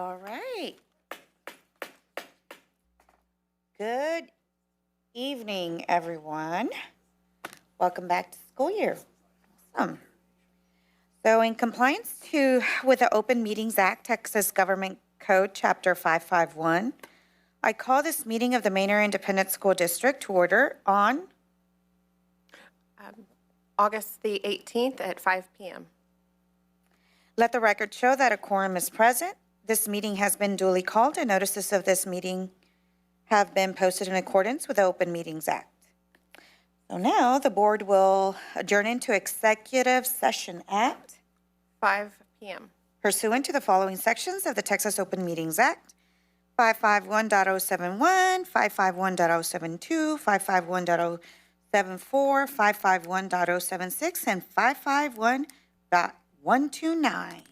All right. Good evening, everyone. Welcome back to school year. Awesome. So in compliance with the Open Meetings Act, Texas Government Code, Chapter 551, I call this meeting of the Manor Independent School District to order on August the 18th at 5 p.m. Let the record show that a quorum is present. This meeting has been duly called and notices of this meeting have been posted in accordance with the Open Meetings Act. So now the board will adjourn into executive session at 5 p.m. pursuant to the following sections of the Texas Open Meetings Act: 551.071, 551.072, 551.074, 551.076, and 551.129.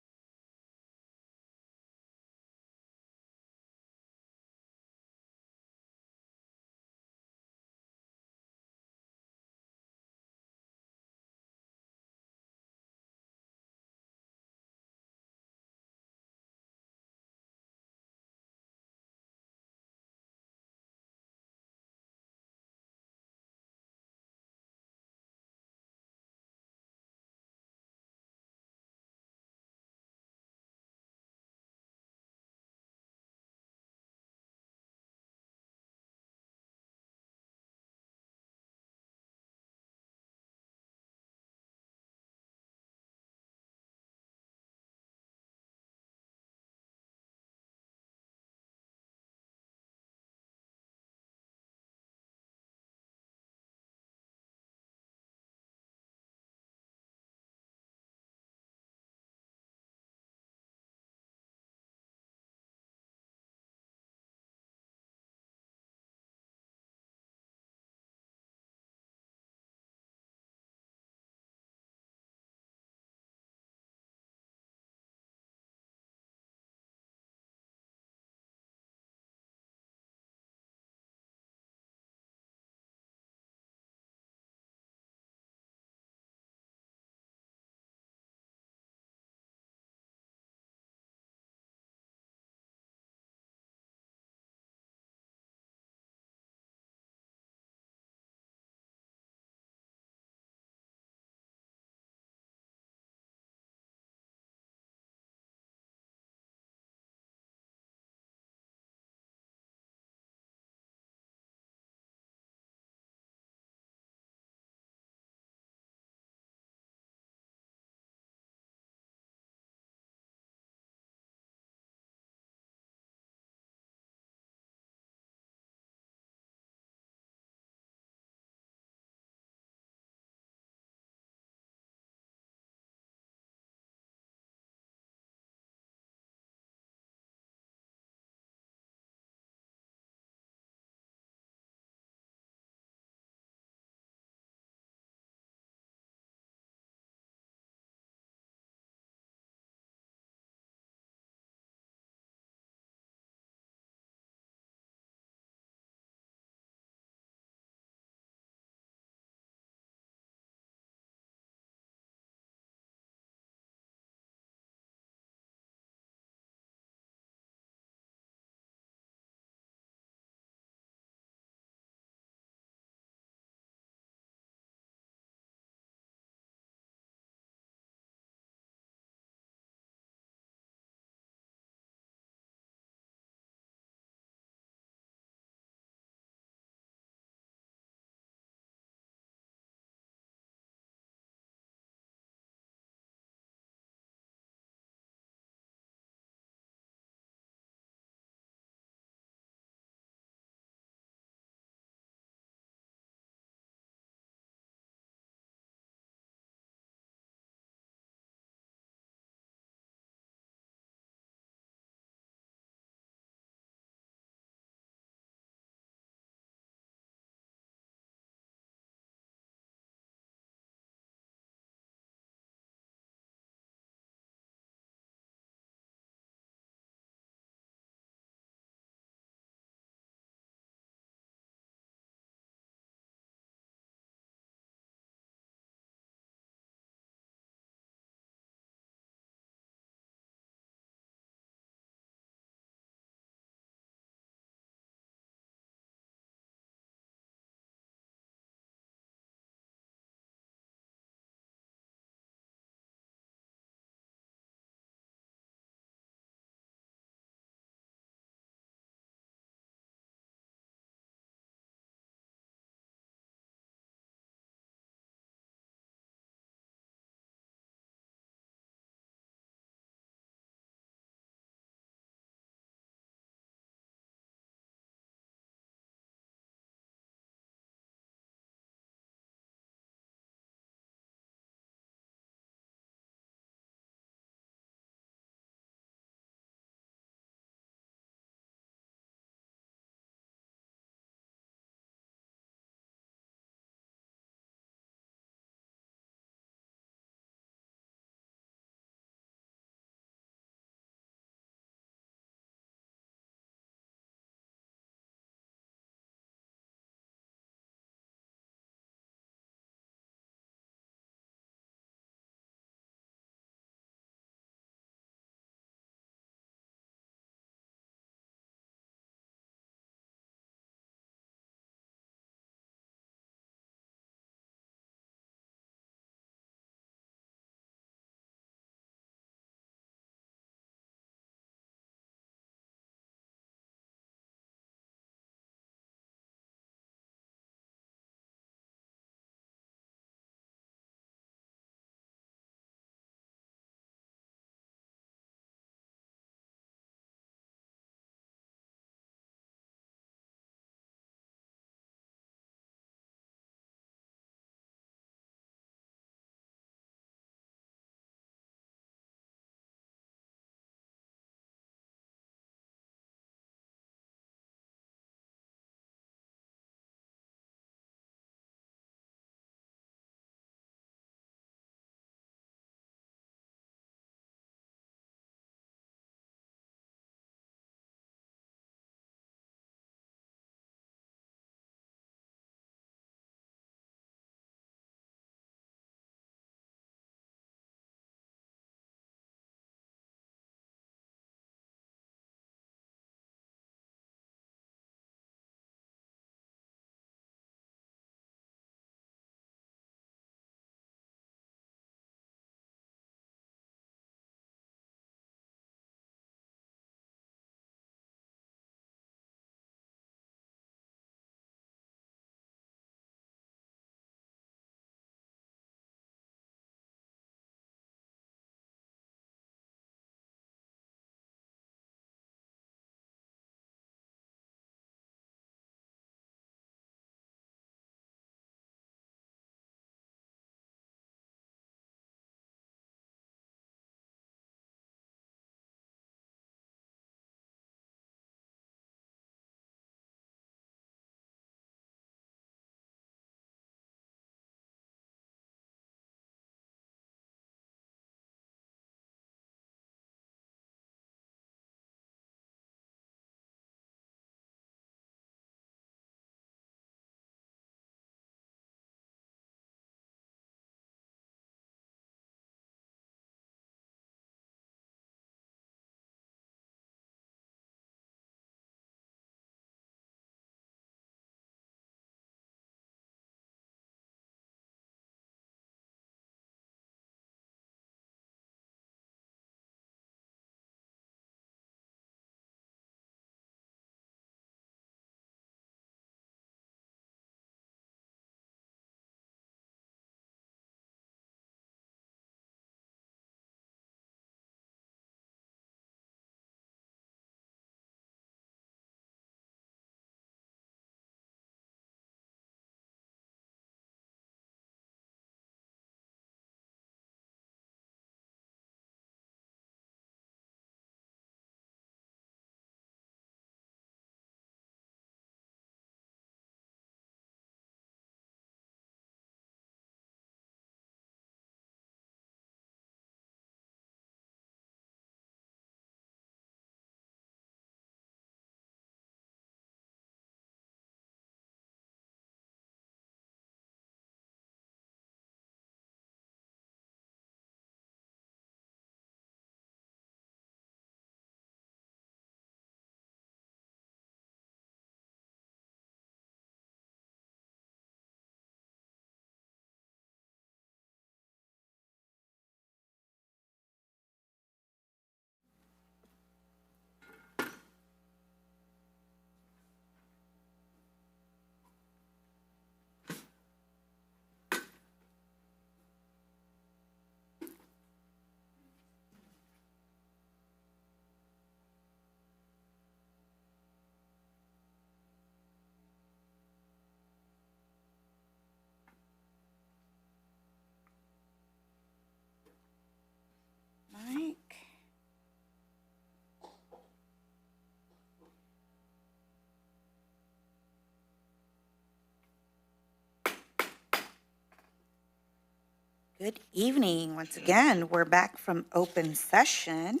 Good evening. Once again, we're back from open session.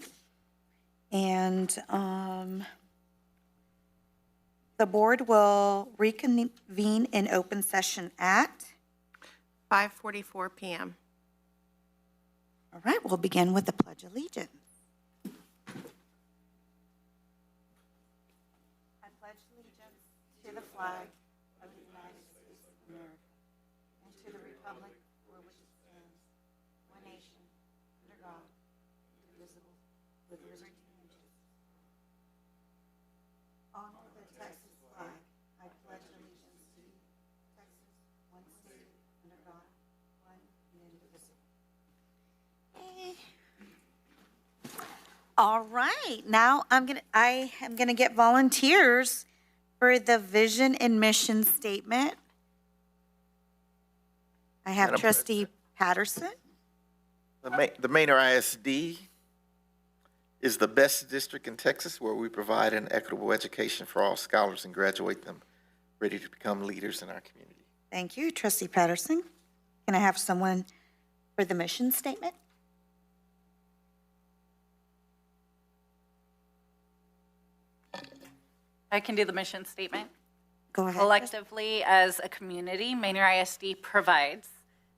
And the board will reconvene in open session at, 5:44 PM. all right, we'll begin with the Pledge of Allegiance. I pledge allegiance to the flag of the United States of America and to the republic for which it stands, one nation, under God, indivisible, with liberty and justice. Honor the Texas flag. I pledge allegiance to Texas, one state, under God, one and indivisible. All right, now I am gonna get volunteers for the vision and mission statement. I have Madam Trustee Patterson. The Manor ISD is the best district in Texas where we provide an equitable education for all scholars and graduate them ready to become leaders in our community. Thank you, Trustee Patterson. Can I have someone for the mission statement? I can do the mission statement. Go ahead. Collectively, as a community, Manor ISD provides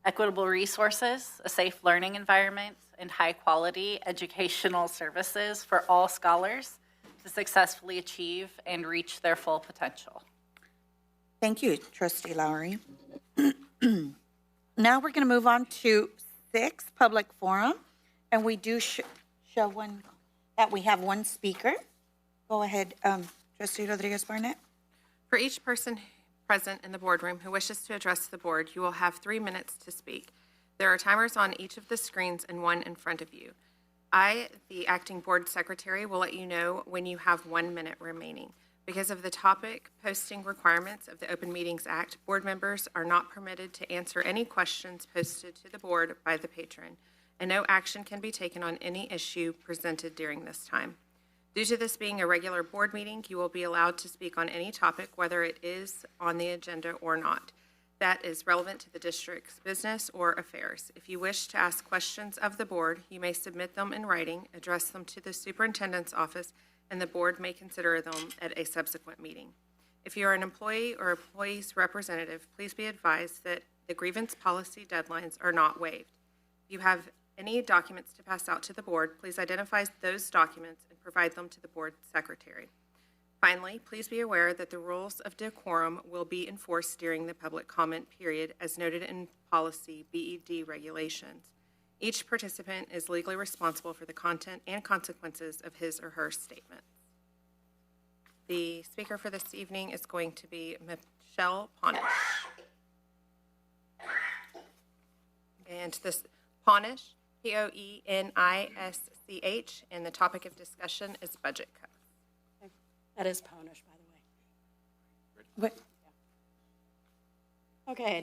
equitable resources, a safe learning environment, and high-quality educational services for all scholars to successfully achieve and reach their full potential. Thank you, Trustee Lowry. Now we're going to move on to 6, public forum, and we do show that we have one speaker. Go ahead, Trustee Rodriguez Barnett. For each person present in the boardroom who wishes to address the board, you will have 3 minutes to speak. There are timers on each of the screens and one in front of you. I, the acting board secretary, will let you know when you have 1 minute remaining. Because of the topic posting requirements of the Open Meetings Act, board members are not permitted to answer any questions posted to the board by the patron, and no action can be taken on any issue presented during this time. Due to this being a regular board meeting, you will be allowed to speak on any topic, whether it is on the agenda or not, that is relevant to the district's business or affairs. If you wish to ask questions of the board, you may submit them in writing, address them to the superintendent's office, and the board may consider them at a subsequent meeting. If you are an employee or employee's representative, please be advised that the grievance policy deadlines are not waived. If you have any documents to pass out to the board, please identify those documents and provide them to the board secretary. Finally, please be aware that the rules of decorum will be enforced during the public comment period as noted in policy BED regulations. Each participant is legally responsible for the content and consequences of his or her statement. The speaker for this evening is going to be Michelle Ponish. And this Ponish, Poenisch, and the topic of discussion is budget cuts. That is Ponish, by the way. What? Okay,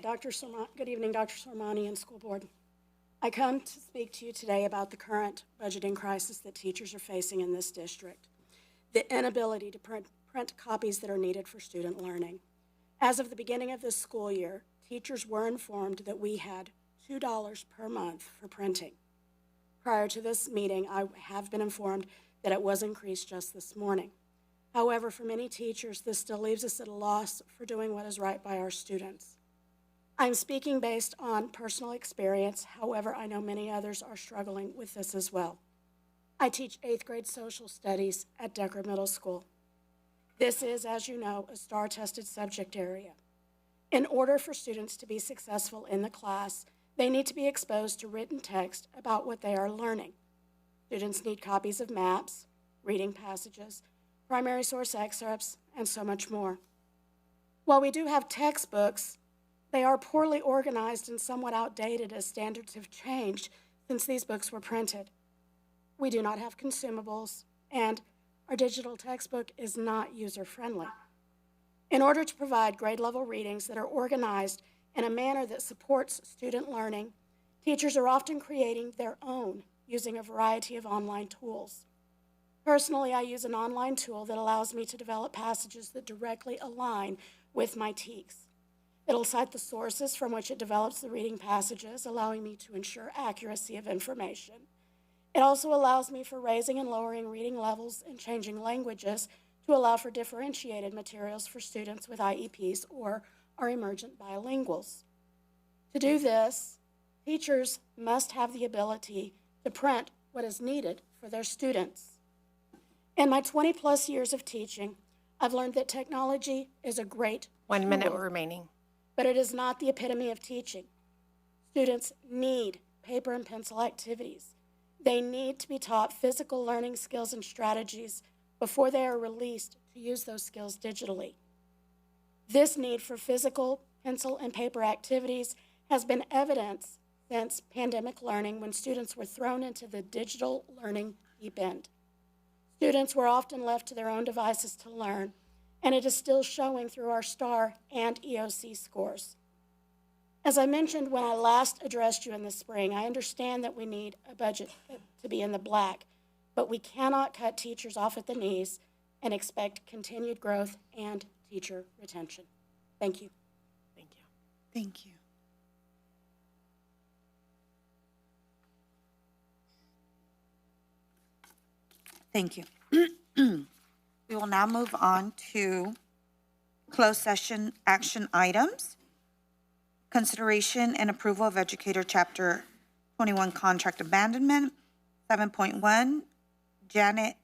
good evening, Dr. Sormani and school board. I come to speak to you today about the current budgeting crisis that teachers are facing in this district, the inability to print copies that are needed for student learning. As of the beginning of this school year, teachers were informed that we had $2 per month for printing. Prior to this meeting, I have been informed that it was increased just this morning. However, for many teachers, this still leaves us at a loss for doing what is right by our students. I'm speaking based on personal experience. However, I know many others are struggling with this as well. I teach 8th grade social studies at Decker Middle School. This is, as you know, a STAR-tested subject area. In order for students to be successful in the class, they need to be exposed to written text about what they are learning. Students need copies of maps, reading passages, primary source excerpts, and so much more. While we do have textbooks, they are poorly organized and somewhat outdated as standards have changed since these books were printed. We do not have consumables, and our digital textbook is not user-friendly. In order to provide grade-level readings that are organized in a manner that supports student learning, teachers are often creating their own using a variety of online tools. Personally, I use an online tool that allows me to develop passages that directly align with my TEKS. It'll cite the sources from which it develops the reading passages, allowing me to ensure accuracy of information. It also allows me for raising and lowering reading levels and changing languages to allow for differentiated materials for students with IEPs or are emergent bilinguals. To do this, teachers must have the ability to print what is needed for their students. In my 20-plus years of teaching, I've learned that technology is a great 1 minute tool, remaining. but it is not the epitome of teaching. Students need paper and pencil activities. They need to be taught physical learning skills and strategies before they are released to use those skills digitally. This need for physical pencil and paper activities has been evidenced since pandemic learning when students were thrown into the digital learning deep end. Students were often left to their own devices to learn, and it is still showing through our STAR and EOC scores. As I mentioned when I last addressed you in the spring, I understand that we need a budget to be in the black, but we cannot cut teachers off at the knees and expect continued growth and teacher retention. Thank you. Thank you. Thank you. Thank you. We will now move on to closed session action items. Consideration and approval of Educator Chapter 21 contract abandonment. 7.1, Janet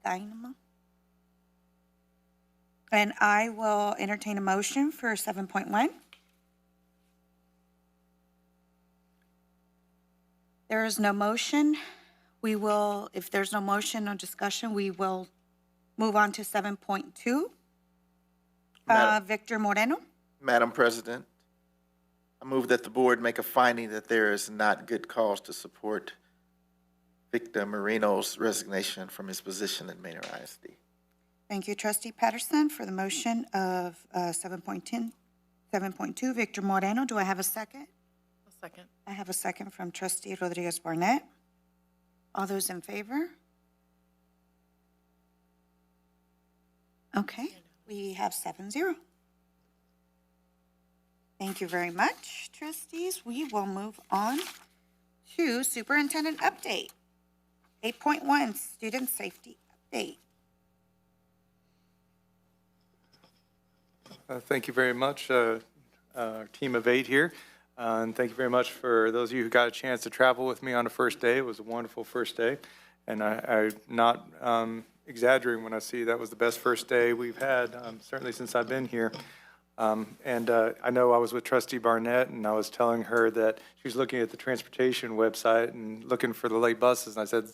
Dynamo. And I will entertain a motion for 7.1. There is no motion. We will, if there's no motion or discussion, we will move on to 7.2. Madam- Victor Moreno. Madam President, I move that the board make a finding that there is not good cause to support Victor Moreno's resignation from his position at Manor ISD. Thank you, Trustee Patterson, for the motion of 7.10, 7.2. Victor Moreno, do I have a second? A second. I have a second from Trustee Rodriguez Barnett. All those in favor? Okay, we have 7-0. Thank you very much, trustees. We will move on to superintendent update. 8.1, student safety update. Thank you very much, our team of 8 here. And thank you very much for those of you who got a chance to travel with me on the first day. It was a wonderful first day. And I'm not exaggerating when I see that was the best first day we've had, certainly since I've been here. I know I was with Trustee Barnett, and I was telling her that she was looking at the transportation website and looking for the late buses. And I said,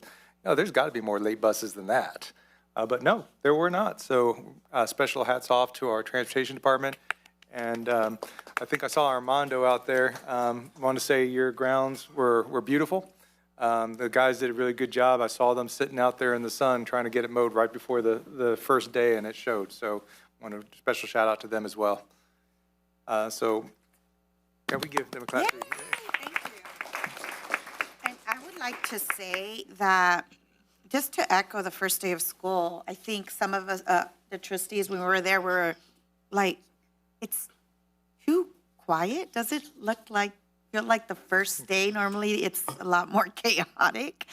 no, there's got to be more late buses than that. But no, there were not. So special hats off to our transportation department. And I think I saw Armando out there. I want to say your grounds were beautiful. The guys did a really good job. I saw them sitting out there in the sun trying to get it mowed right before the first day, and it showed. So I want a special shout out to them as well. So can we give them a clap? Yay, thank you. And I would like to say that, just to echo the first day of school, I think some of us, the trustees, when we were there, were like, it's too quiet. Does it feel like the first day? Normally, it's a lot more chaotic.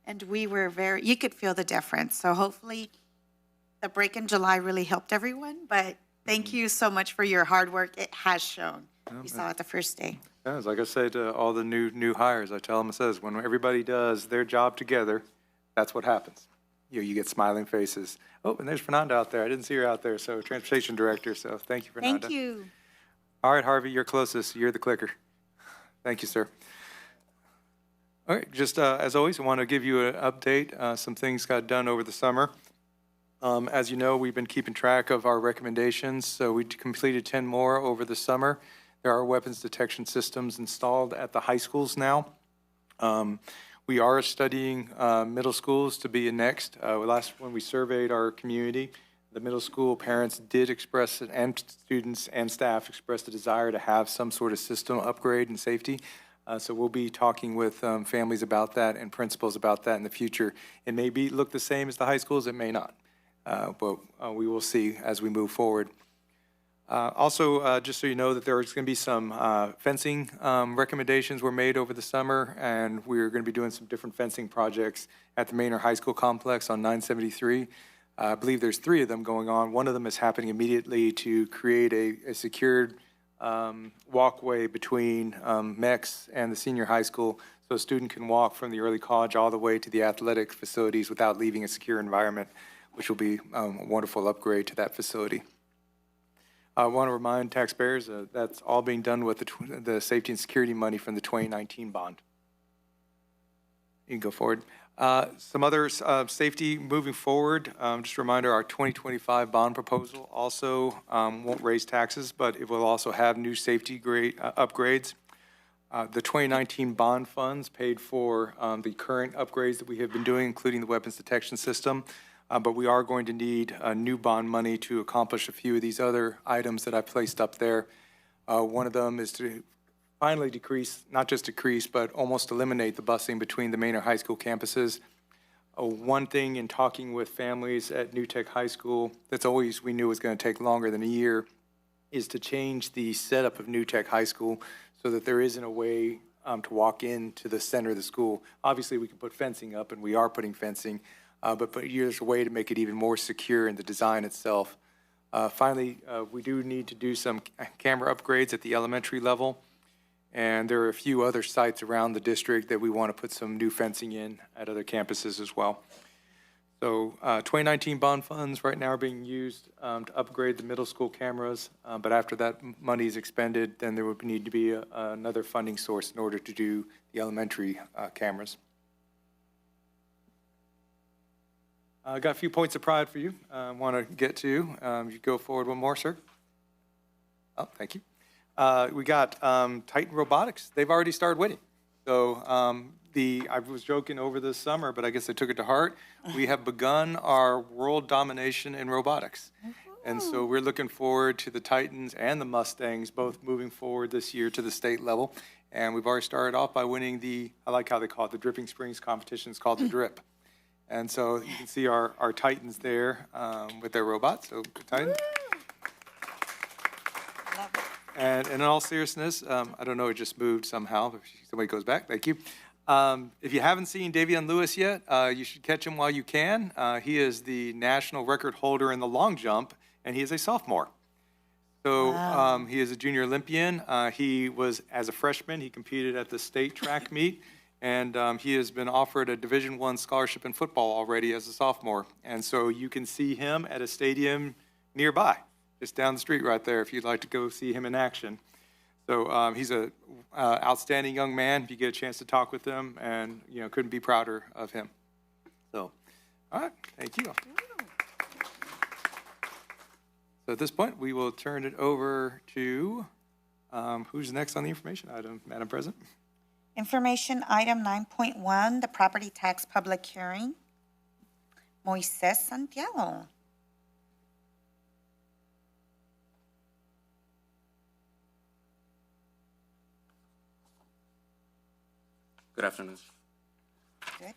And we were you could feel the difference. So hopefully, the break in July really helped everyone. But thank you so much for your hard work. It has shown. We saw it the first day. Yeah, it's like I say to all the new hires, I tell them, it says, when everybody does their job together, that's what happens. You get smiling faces. Oh, and there's Fernanda out there. I didn't see her out there. So transportation director. So thank you, Fernanda. Thank you. All right, Harvey, you're closest. You're the clicker. Thank you, sir. All right, just as always, I want to give you an update. Some things got done over the summer. As you know, we've been keeping track of our recommendations. So we completed 10 more over the summer. There are weapons detection systems installed at the high schools now. We are studying middle schools to be next. When we surveyed our community, the middle school parents did express, and students and staff expressed a desire to have some sort of system upgrade and safety. So we'll be talking with families about that and principals about that in the future. It may look the same as the high schools, it may not. But we will see as we move forward. Also, just so you know that there's going to be some fencing recommendations were made over the summer, and we're going to be doing some different fencing projects at the Manor High School complex on 973. I believe there's 3 of them going on. One of them is happening immediately to create a secured walkway between MEX and the senior high school, so a student can walk from the early college all the way to the athletic facilities without leaving a secure environment, which will be a wonderful upgrade to that facility. I want to remind taxpayers that's all being done with the safety and security money from the 2019 bond. You can go forward. Some other safety moving forward. Just a reminder, our 2025 bond proposal also won't raise taxes, but it will also have new safety upgrades. The 2019 bond funds paid for the current upgrades that we have been doing, including the weapons detection system. But we are going to need new bond money to accomplish a few of these other items that I placed up there. One of them is to finally decrease, not just decrease, but almost eliminate the busing between the Manor High School campuses. One thing in talking with families at New Tech High School that's always we knew was going to take longer than a year is to change the setup of New Tech High School so that there isn't a way to walk into the center of the school. Obviously, we can put fencing up, and we are putting fencing, but there's a way to make it even more secure in the design itself. Finally, we do need to do some camera upgrades at the elementary level, and there are a few other sites around the district that we want to put some new fencing in at other campuses as well. So 2019 bond funds right now are being used to upgrade the middle school cameras, but after that money is expended, then there would need to be another funding source in order to do the elementary cameras. I got a few points of pride for you I want to get to. You go forward one more, sir. Oh, thank you. We got Titan Robotics. They've already started winning. So I was joking over the summer, but I guess I took it to heart. We have begun our world domination in robotics. And so we're looking forward to the Titans and the Mustangs both moving forward this year to the state level. And we've already started off by winning I like how they call it, the Dripping Springs competition. It's called the Drip. And so you can see our Titans there with their robots. So Titans. And in all seriousness, I don't know, it just moved somehow. Somebody goes back. Thank you. If you haven't seen Davion Lewis yet, you should catch him while you can. He is the national record holder in the long jump, and he is a sophomore. So he is a junior Olympian. He was, as a freshman, he competed at the state track meet. And he has been offered a Division I scholarship in football already as a sophomore. And so you can see him at a stadium nearby, just down the street right there, if you'd like to go see him in action. So he's an outstanding young man. If you get a chance to talk with him, and couldn't be prouder of him. So, all right, thank you. So at this point, we will turn it over to who's next on the information item, Madam President. Information item 9.1, the property tax public hearing. Moises Santiago. Good afternoon. Good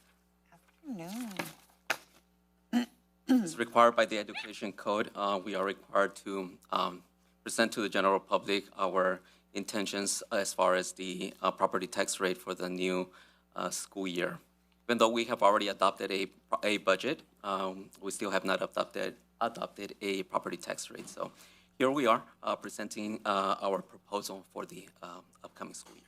afternoon. As required by the Education Code, we are required to present to the general public our intentions as far as the property tax rate for the new school year. Even though we have already adopted a budget, we still have not adopted a property tax rate. So here we are presenting our proposal for the upcoming school year.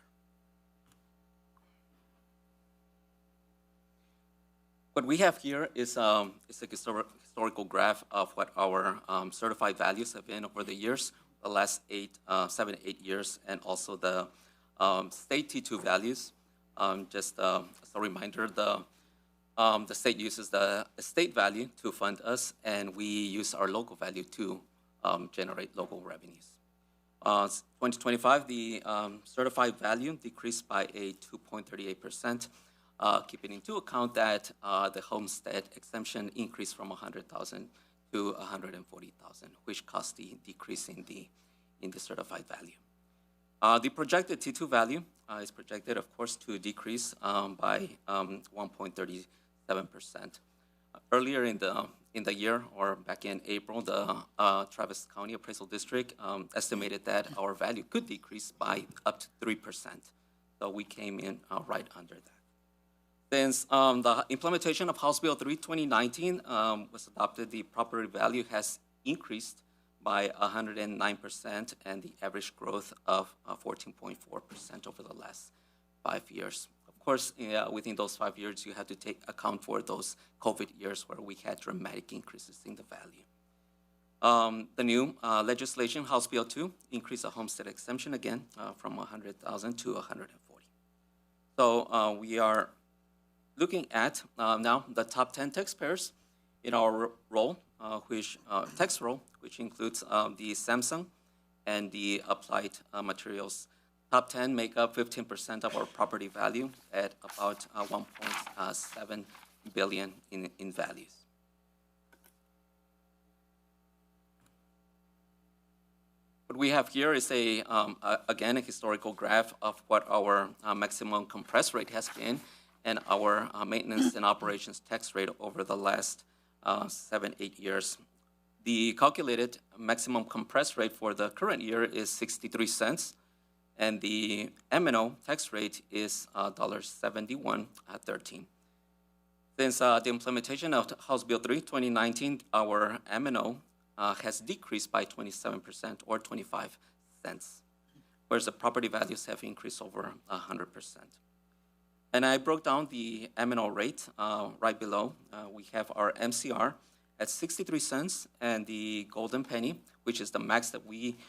What we have here is a historical graph of what our certified values have been over the years, the last 7 to 8 years, and also the state T2 values. Just as a reminder, the state uses the state value to fund us, and we use our local value to generate local revenues. 2025, the certified value decreased by a 2.38%. Keeping into account that the homestead exemption increased from 100,000 to 140,000, which caused the decrease in the certified value. The projected T2 value is projected, of course, to decrease by 1.37%. Earlier in the in the year, or back in April, the Travis County Appraisal District estimated that our value could decrease by up to 3%. So we came in right under that. Since the implementation of House Bill 3, 2019 was adopted, the property value has increased by 109%, and the average growth of 14.4% over the last 5 years. Of course, within those 5 years, you have to take account for those COVID years where we had dramatic increases in the value. The new legislation, House Bill 2, increased the homestead exemption again from 100,000 to 140. So we are looking at now the top 10 taxpayers in our roll, tax roll, which includes the Samsung and the Applied Materials. Top 10 make up 15% of our property value at about 1.7 billion in values. What we have here is again, a historical graph of what our maximum compressed rate has been and our maintenance and operations tax rate over the last 7-8 years. The calculated maximum compressed rate for the current year is 63 cents, and the M&O tax rate is $71.13. Since the implementation of House Bill 3, 2019, our M&O has decreased by 27% or 25 cents, whereas the property values have increased over 100%. And I broke down the M&O rate right below. We have our MCR at 63 cents and the golden penny, which is the max that we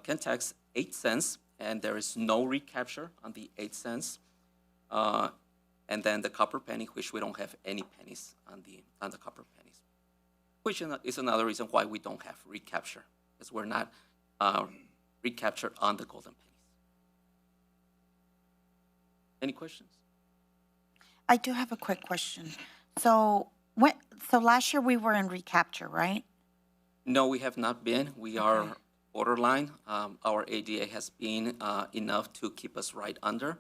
can tax, 8 cents, and there is no recapture on the 8 cents. And then the copper penny, which we don't have any pennies on the copper pennies, which is another reason why we don't have recapture, because we're not recaptured on the golden pennies. Any questions? I do have a quick question. So last year we were in recapture, right? No, we have not been. We are borderline. Our ADA has been enough to keep us right under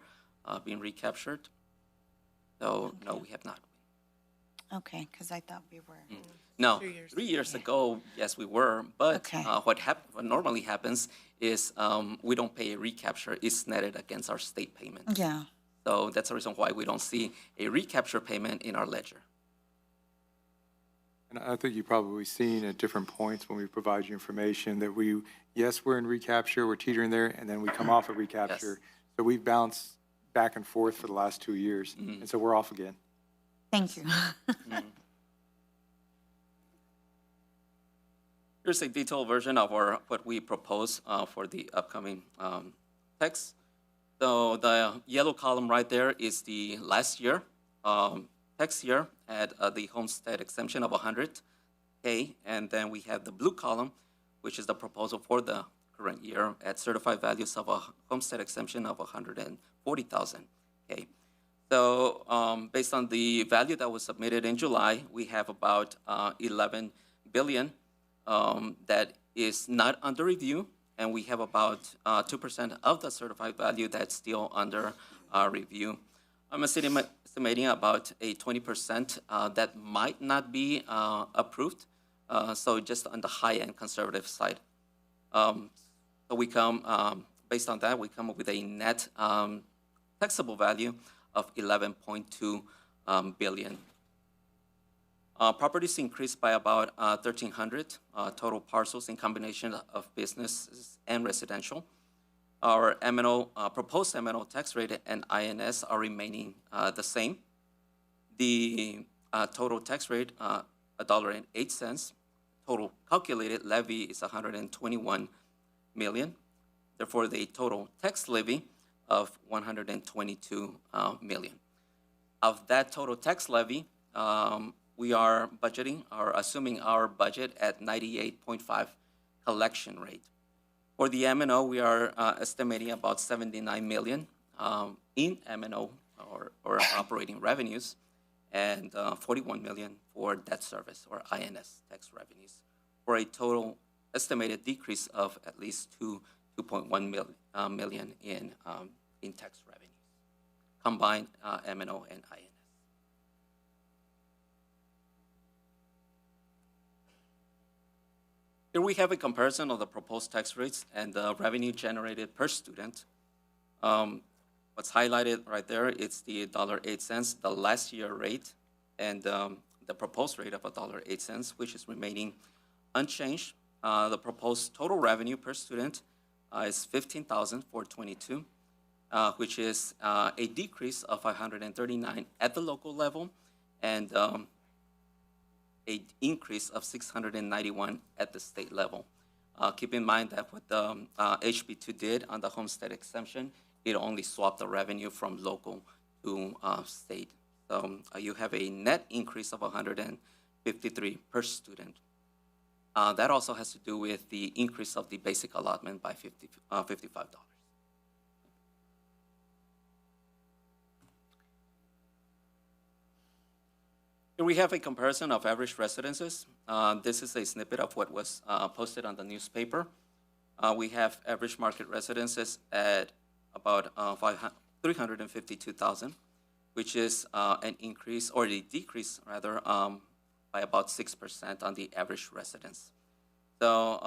being recaptured. So no, we have not. Okay, because I thought we were. No, 3 years ago, yes, we were. But Okay. What normally happens is we don't pay a recapture. It's netted against our state payment. Yeah. So that's the reason why we don't see a recapture payment in our ledger. And I think you've probably seen at different points when we provide you information that we're in recapture, we're teetering there, and then we come off of recapture. Yes. So we've bounced back and forth for the last 2 years, and so we're off again. Thank you. Here's a detailed version of what we propose for the upcoming text. So the yellow column right there is the last year, tax year at the homestead exemption of 100K. And then we have the blue column, which is the proposal for the current year at certified values of a homestead exemption of 140,000K. So based on the value that was submitted in July, we have about 11 billion that is not under review, and we have about 2% of the certified value that's still under review. I'm estimating about a 20% that might not be approved, so just on the high-end conservative side. So we come, based on that, we come up with a net taxable value of 11.2 billion. Properties increased by about 1,300 total parcels in combination of businesses and residential. Our M&O, proposed M&O tax rate and INS are remaining the same. The total tax rate, $1.08. Total calculated levy is 121 million. Therefore, the total tax levy of 122 million. Of that total tax levy, we are budgeting or assuming our budget at 98.5 collection rate. For the M&O, we are estimating about 79 million in M&O or operating revenues, and 41 million for debt service or INS tax revenues, for a total estimated decrease of at least 2.1 million in tax revenues, combined M&O and INS. Here we have a comparison of the proposed tax rates and the revenue generated per student. What's highlighted right there, it's the $0.08, the last year rate, and the proposed rate of $0.08, which is remaining unchanged. The proposed total revenue per student is $15,422, which is a decrease of $539 at the local level, and an increase of $691 at the state level. Keep in mind that what the HB2 did on the homestead exemption, it only swapped the revenue from local to state. So you have a net increase of $153 per student. That also has to do with the increase of the basic allotment by $55. Here we have a comparison of average residences. This is a snippet of what was posted on the newspaper. We have average market residences at about 352,000, which is an increase, or a decrease rather, by about 6% on the average residence. So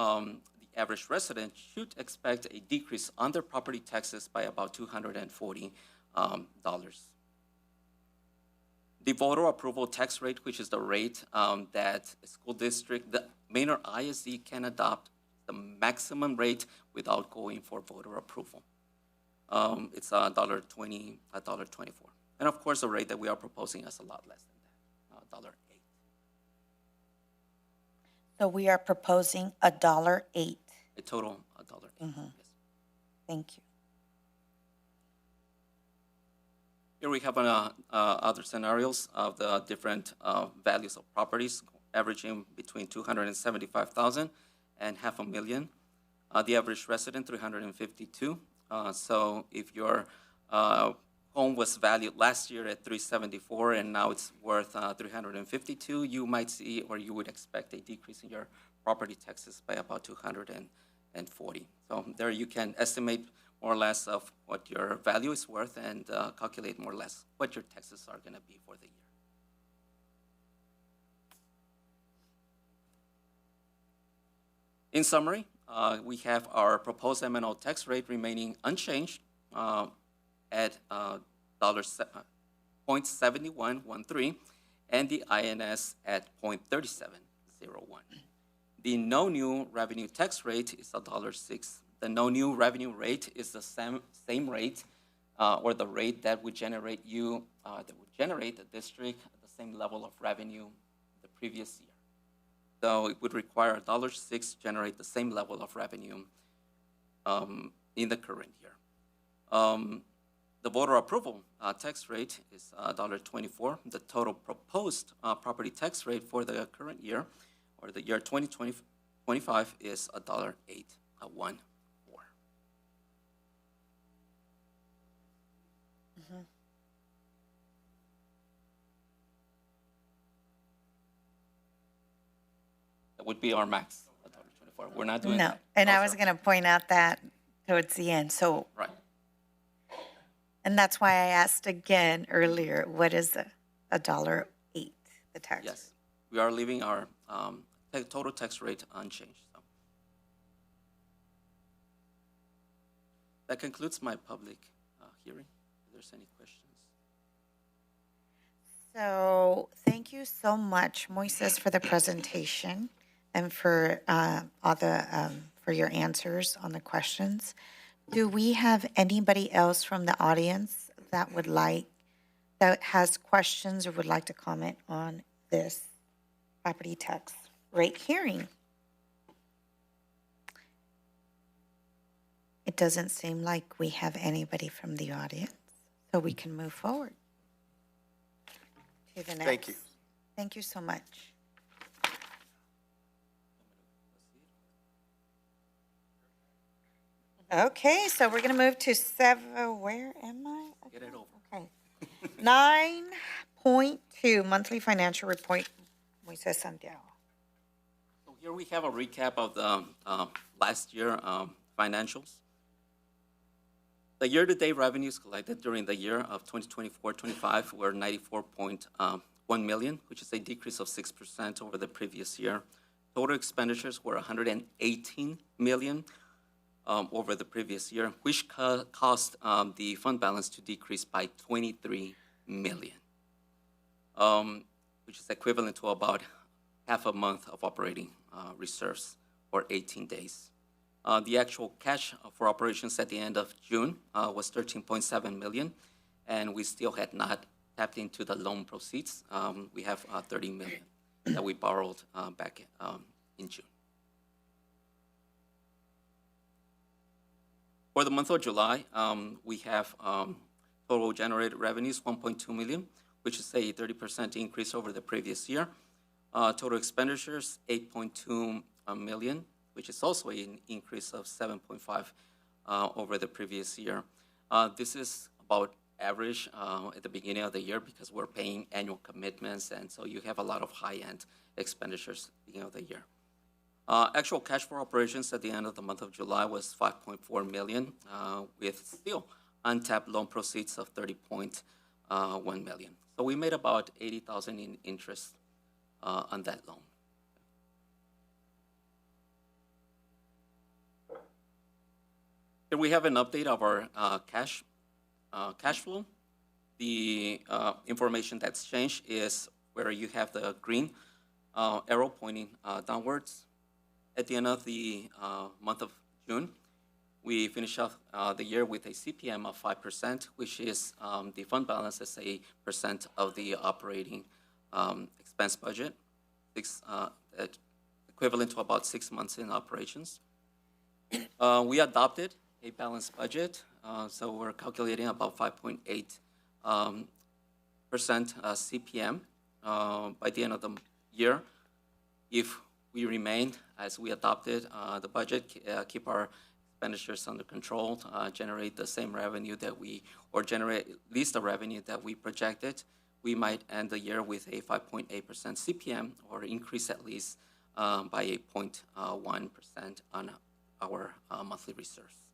the average resident should expect a decrease on their property taxes by about $240. The voter approval tax rate, which is the rate that a school district, the Manor ISD can adopt, the maximum rate without going for voter approval. It's $1.20, $1.24. And of course, the rate that we are proposing is a lot less than that, $1.08. So we are proposing $1.08. A total $1.08. Yes. Thank you. Here we have other scenarios of the different values of properties, averaging between $275,000 and $500,000. The average resident, 352. So if your home was valued last year at 374 and now it's worth 352, you might see, or you would expect, a decrease in your property taxes by about 240. So there you can estimate more or less of what your value is worth and calculate more or less what your taxes are going to be for the year. In summary, we have our proposed M&O tax rate remaining unchanged at $0.7113 and the INS at $0.3701. The no new revenue tax rate is $1.06. The no new revenue rate is the same rate or the rate that would generate the district at the same level of revenue the previous year. So it would require $1.06 to generate the same level of revenue in the current year. The voter approval tax rate is $1.24. The total proposed property tax rate for the current year, or the year 2025, is $1.814. That would be our max, $1.24. We're not doing No, that. and No, I was sir. going to point out that towards the end. So, Right. and that's why I asked again earlier, what is $1.08, the tax? Yes. We are leaving our total tax rate unchanged. So. That concludes my public hearing. If there's any questions. So thank you so much, Moises, for the presentation and for for your answers on the questions. Do we have anybody else from the audience that has questions or would like to comment on this property tax rate hearing? It doesn't seem like we have anybody from the audience, so we can move forward to the next. Thank you. Thank you so much. Okay, so we're going to move to where am I? Get it over. Okay. 9.2, monthly financial report, Moises Santiago. So here we have a recap of the last year financials. The year-to-date revenues collected during the year of 2024-25 were $94.1 million, which is a decrease of 6% over the previous year. Total expenditures were 118 million over the previous year, which caused the fund balance to decrease by 23 million, which is equivalent to about half a month of operating reserves, or 18 days. The actual cash for operations at the end of June was 13.7 million, and we still had not tapped into the loan proceeds. We have 30 million that we borrowed back in June. For the month of July, we have total generated revenues 1.2 million, which is a 30% increase over the previous year. Total expenditures 8.2 million, which is also an increase of 7.5 over the previous year. This is about average at the beginning of the year because we're paying annual commitments, and so you have a lot of high-end expenditures at the beginning of the year. Actual cash for operations at the end of the month of July was 5.4 million, with still untapped loan proceeds of 30.1 million. So we made about 80,000 in interest on that loan. Here we have an update of our cash flow. The information that's changed is where you have the green arrow pointing downwards. At the end of the month of June, we finished off the year with a CPM of 5%, which is the fund balance as a percent of the operating expense budget, equivalent to about 6 months in operations. We adopted a balanced budget, so we're calculating about 5.8% CPM by the end of the year. If we remain as we adopted the budget, keep our expenditures under control, generate the same revenue that or generate at least the revenue that we projected, we might end the year with a 5.8% CPM or increase at least by a 0.1% on our monthly reserves.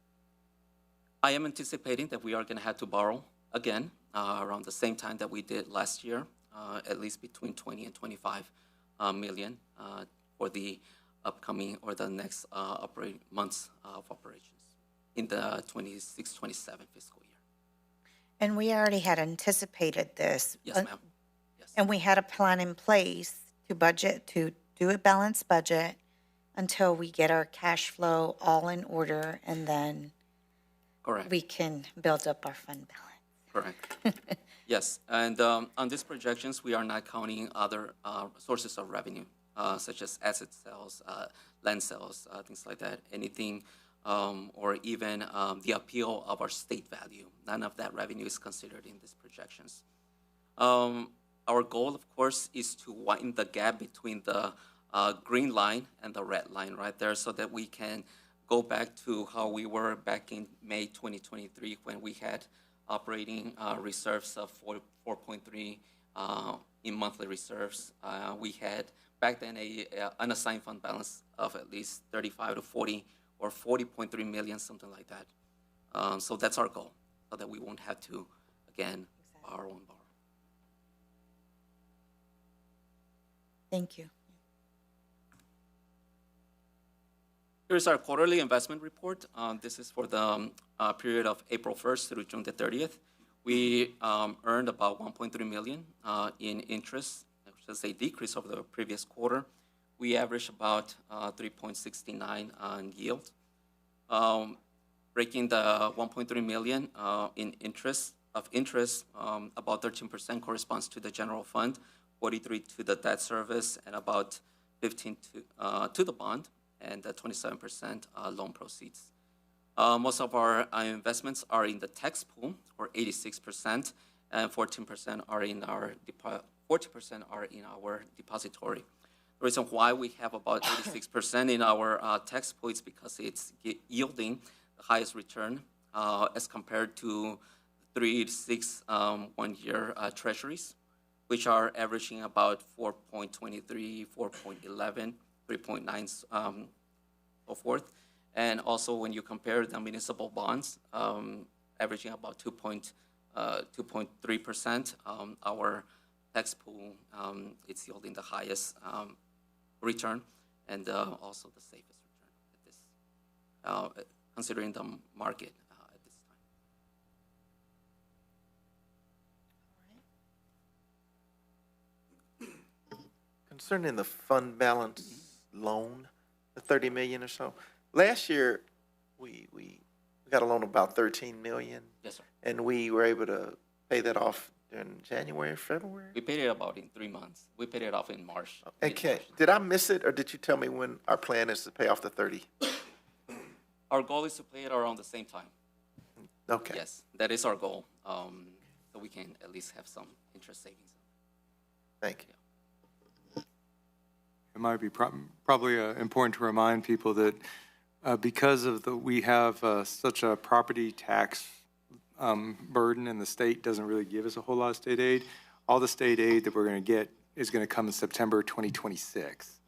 I am anticipating that we are going to have to borrow again around the same time that we did last year, at least between 20 and 25 million for the upcoming or the next months of operations in the 26-27 fiscal year. And we already had anticipated this. Yes, ma'am. Yes. And we had a plan in place to do a balanced budget until we get our cash flow all in order, and then Correct. we can build up our fund balance. Correct. Yes, and on these projections, we are not counting other sources of revenue, such as asset sales, land sales, things like that, anything, or even the appeal of our state value. None of that revenue is considered in these projections. Our goal, of course, is to widen the gap between the green line and the red line right there so that we can go back to how we were back in May 2023 when we had operating reserves of 4.3 in monthly reserves. We had back then a unassigned fund balance of at least 35 to 40 or 40.3 million, something like that. So that's our goal, so that we won't have to, again, borrow and borrow. Thank you. Here's our quarterly investment report. This is for the period of April 1st through June the 30th. We earned about 1.3 million in interest, which is a decrease over the previous quarter. We averaged about 3.69 on yield. Breaking the 1.3 million in interest, about 13% corresponds to the general fund, 43% to the debt service, and about 15% to the bond, and 27% loan proceeds. Most of our investments are in the tax pool, or 86%, and 14% are in our 40% are in our depository. The reason why we have about 86% in our tax pool is because it's yielding the highest return as compared to 3 to 6 one-year treasuries, which are averaging about 4.23, 4.11, 3.9, so forth. And also when you compare the municipal bonds, averaging about 2.3%, our tax pool, it's yielding the highest return. and also the safest return at this, considering the market at this time. Concerning the fund balance loan, the 30 million or so, last year, we got a loan of about 13 million, Yes, sir. and we were able to pay that off in January, February? We paid it about in 3 months. We paid it off in March. Okay, mid-March. did I miss it, or did you tell me when our plan is to pay off the 30? Our goal is to pay it around the same time. Okay. Yes, that is our goal, so we can at least have some interest savings. Thank you. It might be probably important to remind people that because of we have such a property tax burden, and the state doesn't really give us a whole lot of state aid, all the state aid that we're going to get is going to come in September 2026.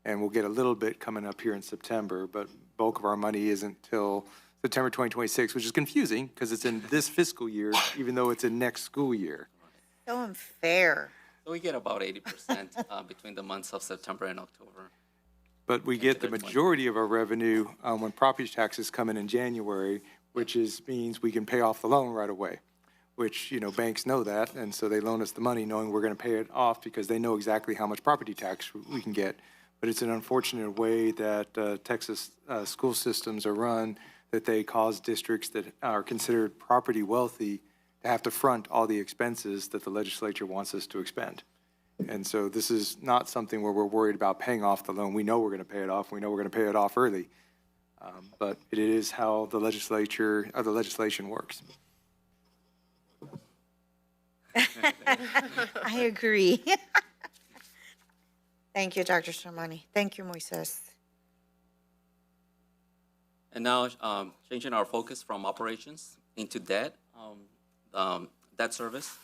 And we'll get a little bit coming up here in September, but bulk of our money isn't till September 2026, which is confusing because it's in this fiscal year, even though it's in next school year. So unfair. So we get about 80% between the months of September and October. But we get the majority of our revenue when property taxes come in January, which means we can pay off the loan right away, which, banks know that, and so they loan us the money knowing we're going to pay it off because they know exactly how much property tax we can get. But it's an unfortunate way that Texas school systems are run, that they cause districts that are considered property wealthy to have to front all the expenses that the legislature wants us to expend. And so this is not something where we're worried about paying off the loan. We know we're going to pay it off. We know we're going to pay it off early. But it is how the legislation works. I agree. Thank you, Dr. Sermani. Thank you, Moises. And now, changing our focus from operations into debt, debt service.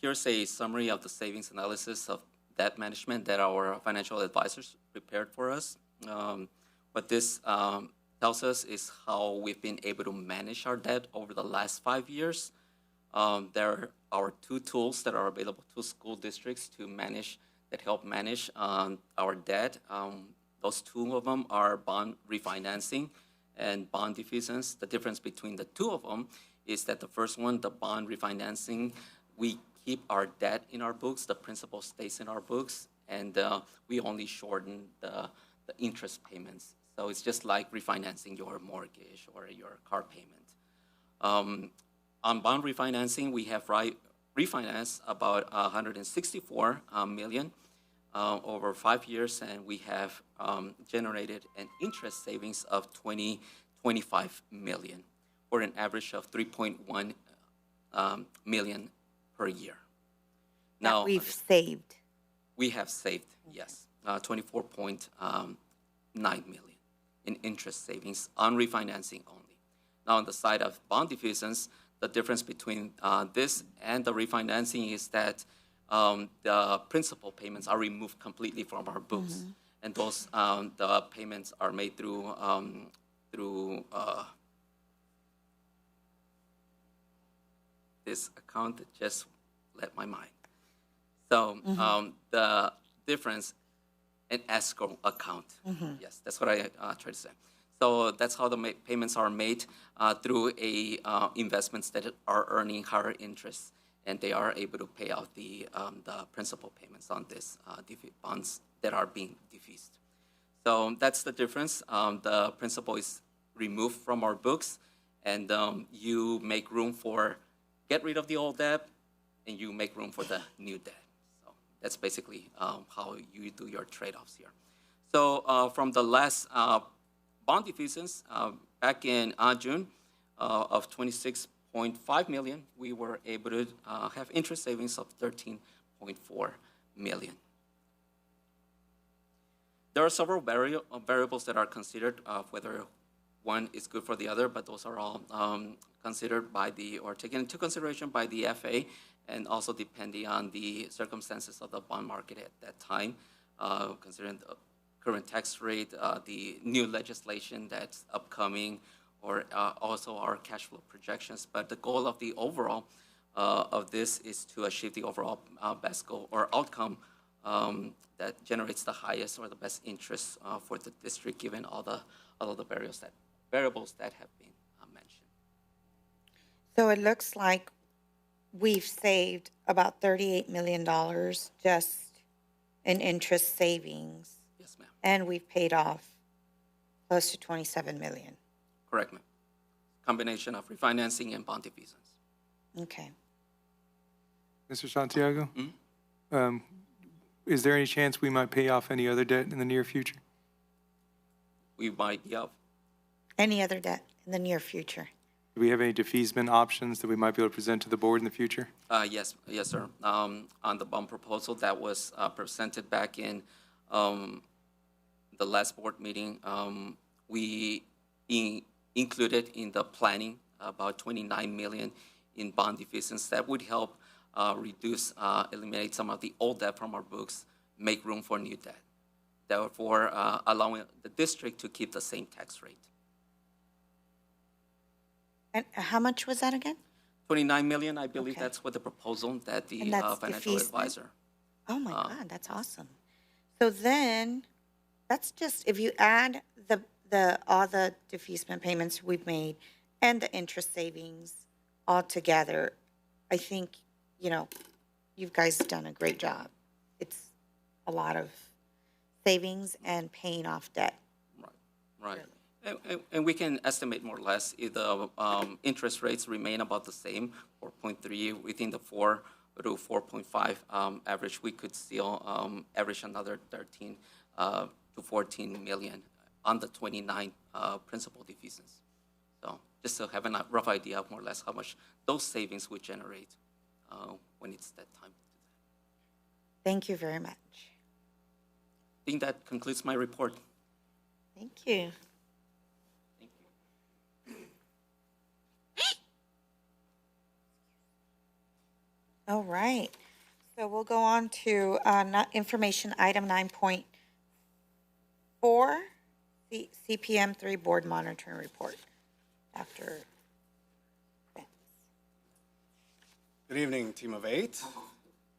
Here's a summary of the savings analysis of debt management that our financial advisors prepared for us. What this tells us is how we've been able to manage our debt over the last 5 years. There are 2 tools that are available to school districts that help manage our debt. Those 2 of them are bond refinancing and bond defeasance. The difference between the 2 of them is that the first one, the bond refinancing, we keep our debt in our books, the principal stays in our books, and we only shorten the interest payments. So it's just like refinancing your mortgage or your car payment. On bond refinancing, we have refinanced about $164 million over 5 years, and we have generated an interest savings of $25 million, or an average of $3.1 million per year. That we've saved. We have saved, yes, $24.9 million in interest savings on refinancing only. Now, on the side of bond defeasance, the difference between this and the refinancing is that the principal payments are removed completely from our books, and those the payments are made through this account that just left my mind. So the difference in escrow account. Yes, that's what I try to say. So that's how the payments are made through investments that are earning higher interest, and they are able to pay out the principal payments on these bonds that are being defeased. So that's the difference. The principal is removed from our books, and you make room get rid of the old debt, and you make room for the new debt. So that's basically how you do your trade-offs here. So from the last bond defeasance back in June of $26.5 million, we were able to have interest savings of $13.4 million. There are several variables that are considered whether one is good for the other, but those are all considered taken into consideration by the FA, and also depending on the circumstances of the bond market at that time, considering the current tax rate, the new legislation that's upcoming, or also our cash flow projections. But the goal of the overall of this is to achieve the overall best goal or outcome that generates the highest or the best interest for the district, given all of the variables that have been mentioned. So it looks like we've saved about $38 million just in interest savings, Yes, ma'am. and we've paid off close to $27 million. Correct, ma'am. Combination of refinancing and bond defeasance. Okay. Mr. Santiago? Mhm. Is there any chance we might pay off any other debt in the near future? We might be up. Any other debt in the near future? Do we have any defeasance options that we might be able to present to the board in the future? Yes, sir. On the bond proposal that was presented back in the last board meeting, we included in the planning about 29 million in bond defeasance that would help eliminate some of the old debt from our books, make room for new debt, therefore allowing the district to keep the same tax rate. And how much was that again? 29 million, I believe Okay. that's what the proposal that the And that's financial defeasance? advisor. Oh my God, that's awesome. So then, that's just, if you add all the defeasance payments we've made and the interest savings all together, I think, you guys have done a great job. It's a lot of savings and paying off debt. Right. And we can estimate more or less if the interest rates remain about the same, 4.3 within the 4 to 4.5 average, we could still average another 13 to 14 million on the 29 principal defeasance. So just to have a rough idea of more or less how much those savings would generate when it's that time. Thank you very much. I think that concludes my report. Thank you. Thank you. All right. So we'll go on to information item 9.4, the CPM 3 Board Monitoring Report. Dr. Spence. Good evening, team of 8.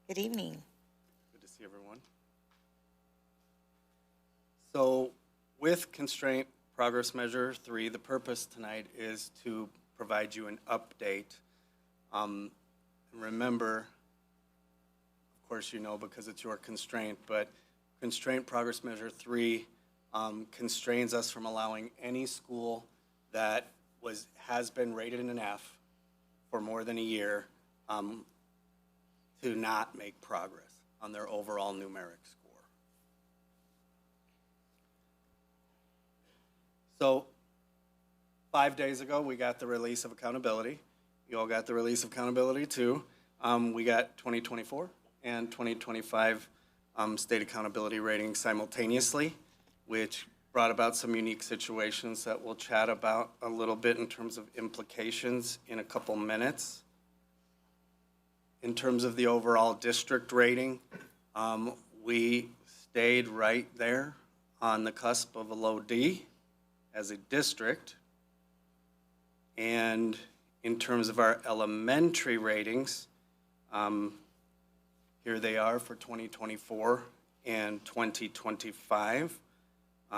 Good evening. Good to see everyone. So with Constraint Progress Measure 3, the purpose tonight is to provide you an update. And remember, of course you know because it's your constraint, but Constraint Progress Measure 3 constrains us from allowing any school that has been rated an F for more than a year to not make progress on their overall numeric score. So 5 days ago, we got the release of accountability. You all got the release of accountability too. We got 2024 and 2025 state accountability ratings simultaneously, which brought about some unique situations that we'll chat about a little bit in terms of implications in a couple minutes. In terms of the overall district rating, we stayed right there on the cusp of a low D as a district. And in terms of our elementary ratings, here they are for 2024 and 2025.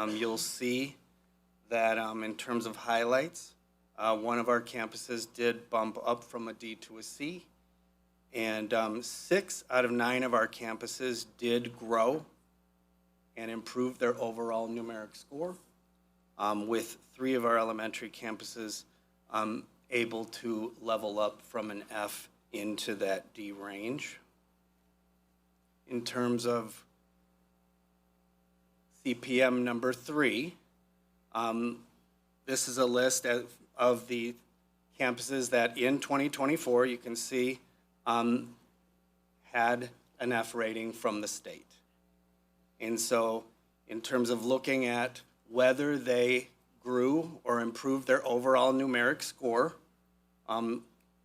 You'll see that in terms of highlights, one of our campuses did bump up from a D to a C. And 6 out of 9 of our campuses did grow and improve their overall numeric score, with 3 of our elementary campuses able to level up from an F into that D range. In terms of CPM number 3, this is a list of the campuses that in 2024, you can see, had an F rating from the state. And so in terms of looking at whether they grew or improved their overall numeric score,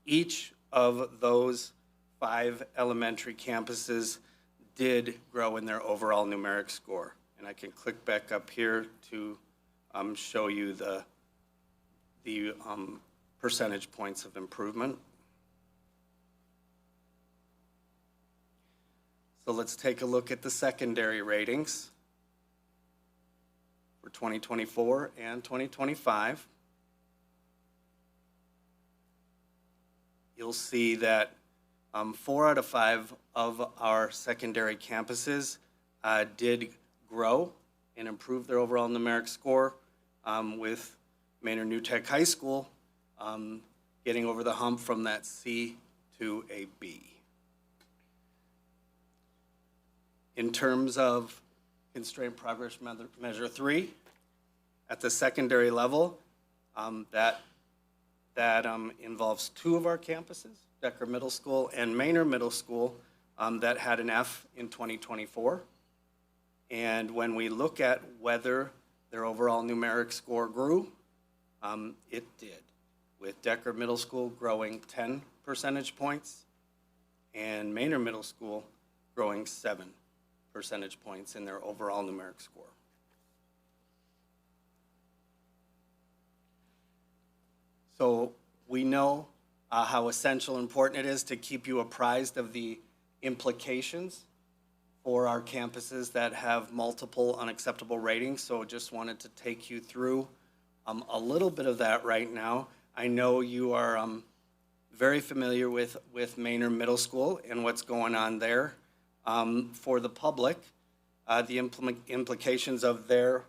each of those 5 elementary campuses did grow in their overall numeric score. And I can click back up here to show you the percentage points of improvement. So let's take a look at the secondary ratings for 2024 and 2025. You'll see that 4 out of 5 of our secondary campuses did grow and improve their overall numeric score, with Manor New Tech High School getting over the hump from that C to a B. In terms of constraint progress measure 3, at the secondary level, that involves 2 of our campuses, Decker Middle School and Manor Middle School, that had an F in 2024. And when we look at whether their overall numeric score grew, it did, with Decker Middle School growing 10 percentage points and Manor Middle School growing 7 percentage points in their overall numeric score. So we know how essential and important it is to keep you apprised of the implications for our campuses that have multiple unacceptable ratings. So just wanted to take you through a little bit of that right now. I know you are very familiar with Manor Middle School and what's going on there. For the public, the implications of their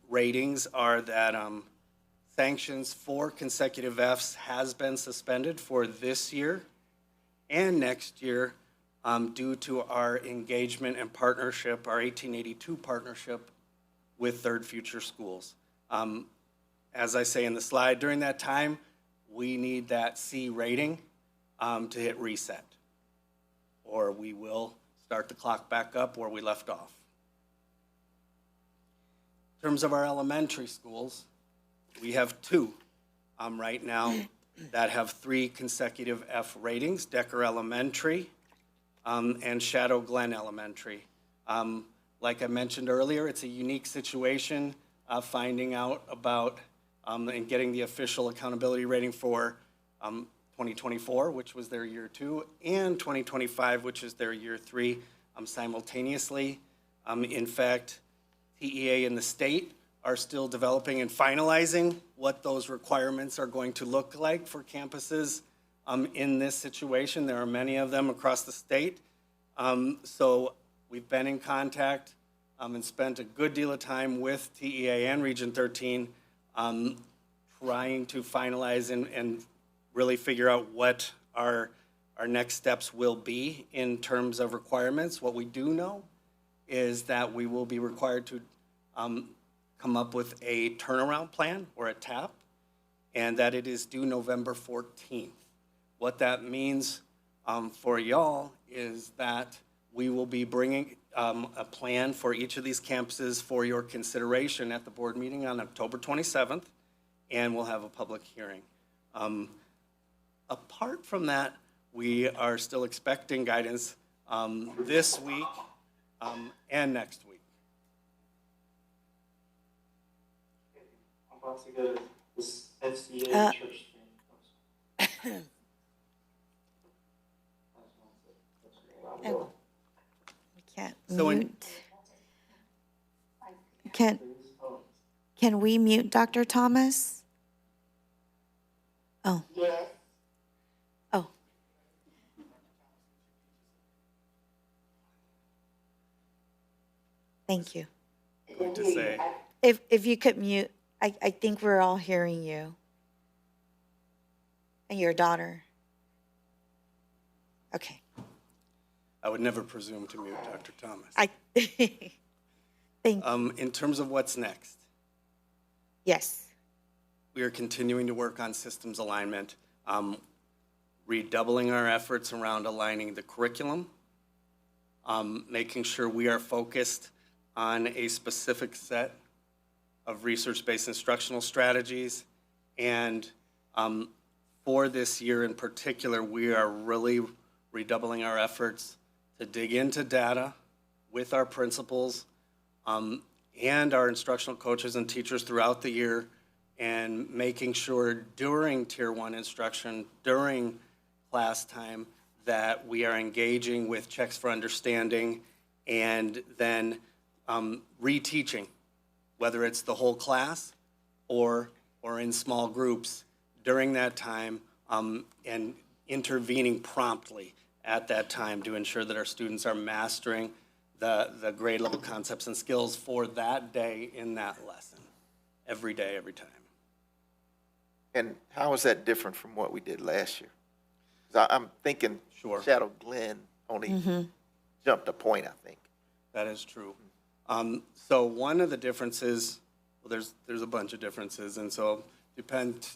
ratings are that sanctions for consecutive Fs has been suspended for this year and next year due to our engagement and partnership, our 1882 partnership with Third Future Schools. As I say in the slide, during that time, we need that C rating to hit reset, or we will start the clock back up where we left off. In terms of our elementary schools, we have 2 right now that have 3 consecutive F ratings, Decker Elementary and Shadow Glen Elementary. Like I mentioned earlier, it's a unique situation finding out about and getting the official accountability rating for 2024, which was their year 2, and 2025, which is their year 3, simultaneously. In fact, TEA and the state are still developing and finalizing what those requirements are going to look like for campuses in this situation. There are many of them across the state. So we've been in contact and spent a good deal of time with TEA and Region 13 trying to finalize and really figure out what our next steps will be in terms of requirements. What we do know is that we will be required to come up with a turnaround plan or a TAP, and that it is due November 14th. What that means for y'all is that we will be bringing a plan for each of these campuses for your consideration at the board meeting on October 27th, and we'll have a public hearing. Apart from that, we are still expecting guidance this week and next week. I'm about to go to this FCA church thing. Oh, we can't So in- mute. Can we mute Dr. Thomas? Oh. Yes. Oh. Thank you. Going to say, If you could mute, I think we're all hearing you. And your daughter. Okay. I would never presume to mute Dr. Thomas. Thank you. In terms of what's next, Yes. we are continuing to work on systems alignment, redoubling our efforts around aligning the curriculum, making sure we are focused on a specific set of research-based instructional strategies. And for this year in particular, we are really redoubling our efforts to dig into data with our principals and our instructional coaches and teachers throughout the year, and making sure during Tier 1 instruction, during class time, that we are engaging with checks for understanding and then reteaching, whether it's the whole class or in small groups during that time, and intervening promptly at that time to ensure that our students are mastering the grade level concepts and skills for that day in that lesson, every day, every time. And how is that different from what we did last year? 'Cause I'm thinking Sure. Shadow Glen only jumped a point, I think. That is true. So one of the differences, well, there's a bunch of differences, and so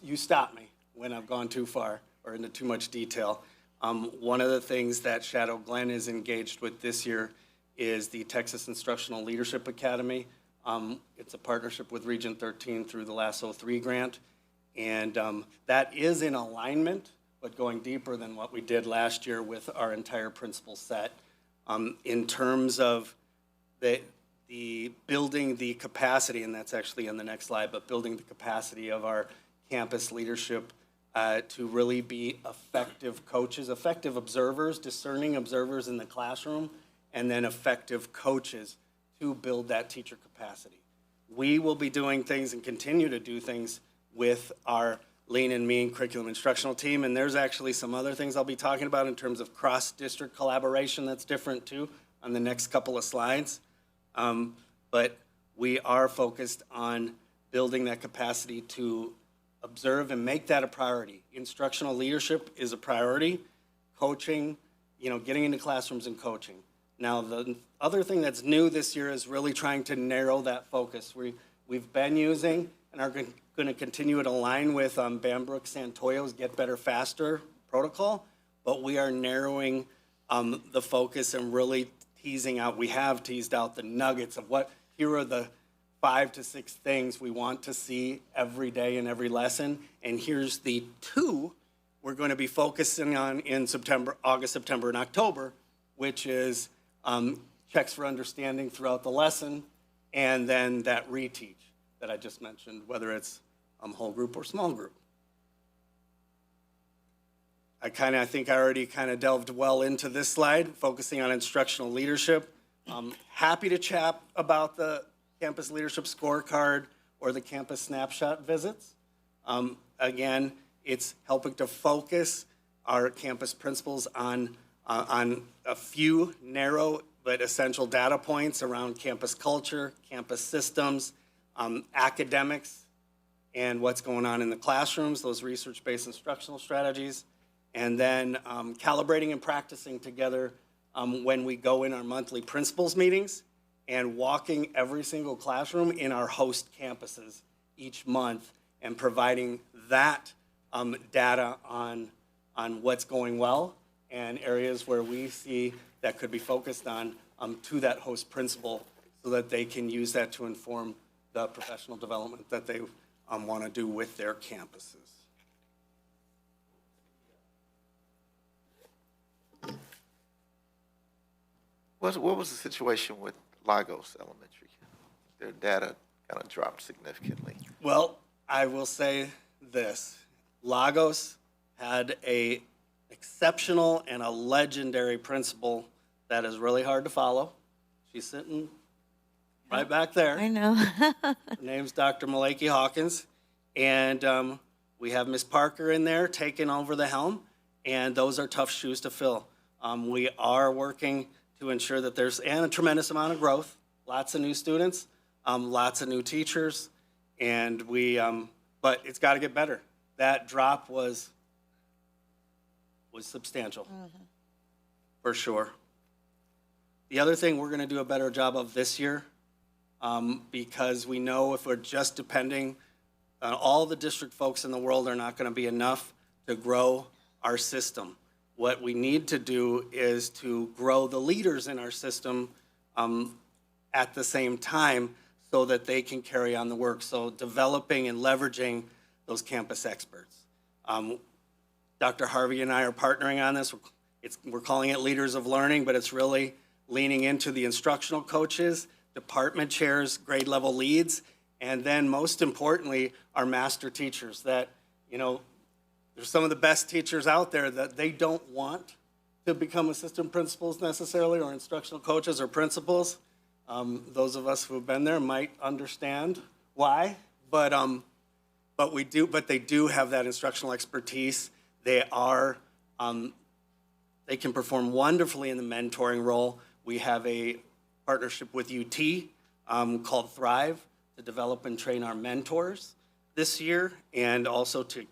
you stop me when I've gone too far or into too much detail. One of the things that Shadow Glen is engaged with this year is the Texas Instructional Leadership Academy. It's a partnership with Region 13 through the LASSO 3 grant, and that is in alignment, but going deeper than what we did last year with our entire principal set. In terms of the building the capacity, and that's actually in the next slide, but building the capacity of our campus leadership to really be effective coaches, effective observers, discerning observers in the classroom, and then effective coaches to build that teacher capacity. We will be doing things and continue to do things with our Lean and Mean curriculum instructional team, and there's actually some other things I'll be talking about in terms of cross-district collaboration that's different too on the next couple of slides. But we are focused on building that capacity to observe and make that a priority. Instructional leadership is a priority. Coaching, getting into classrooms and coaching. Now, the other thing that's new this year is really trying to narrow that focus. We've been using and are going to continue to align with Bambrook Santoyo's Get Better Faster protocol, but we are narrowing the focus and really we have teased out the nuggets of here are the 5 to 6 things we want to see every day in every lesson, and here's the 2 we're going to be focusing on in August, September, and October, which is checks for understanding throughout the lesson, and then that reteach that I just mentioned, whether it's whole group or small group. I think I already delved well into this slide, focusing on instructional leadership. Happy to chat about the campus leadership scorecard or the campus snapshot visits. Again, it's helping to focus our campus principals on a few narrow but essential data points around campus culture, campus systems, academics, and what's going on in the classrooms, those research-based instructional strategies, and then calibrating and practicing together when we go in our monthly principals meetings and walking every single classroom in our host campuses each month and providing that data on what's going well and areas where we see that could be focused on to that host principal so that they can use that to inform the professional development that they want to do with their campuses. What was the situation with Lagos Elementary? Their data kind of dropped significantly. Well, I will say this. Lagos had a exceptional and a legendary principal that is really hard to follow. She's sitting right back there. I know. Her name's Dr. Malaki Hawkins. And we have Ms. Parker in there taking over the helm, and those are tough shoes to fill. We are working to ensure that there's a tremendous amount of growth, lots of new students, lots of new teachers, and but it's got to get better. That drop was substantial, for sure. The other thing we're going to do a better job of this year, because we know if we're just depending on all the district folks in the world are not going to be enough to grow our system. What we need to do is to grow the leaders in our system at the same time so that they can carry on the work. So developing and leveraging those campus experts. Dr. Harvey and I are partnering on this. We're calling it Leaders of Learning, but it's really leaning into the instructional coaches, department chairs, grade level leads, and then most importantly, our master teachers that, there's some of the best teachers out there that they don't want to become assistant principals necessarily, or instructional coaches or principals. Those of us who have been there might understand why, but they do have that instructional expertise. They can perform wonderfully in the mentoring role. We have a partnership with UT called Thrive to develop and train our mentors this year, and also to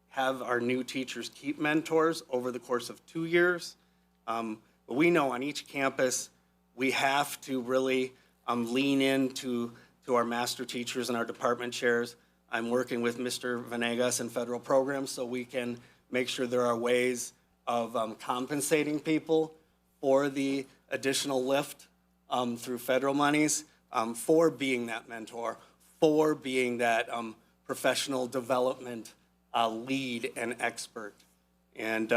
have our new teachers keep mentors over the course of 2 years. But we know on each campus, we have to really lean into our master teachers and our department chairs. I'm working with Mr. Venegas in federal programs so we can make sure there are ways of compensating people for the additional lift through federal monies, for being that mentor, for being that professional development lead and expert. And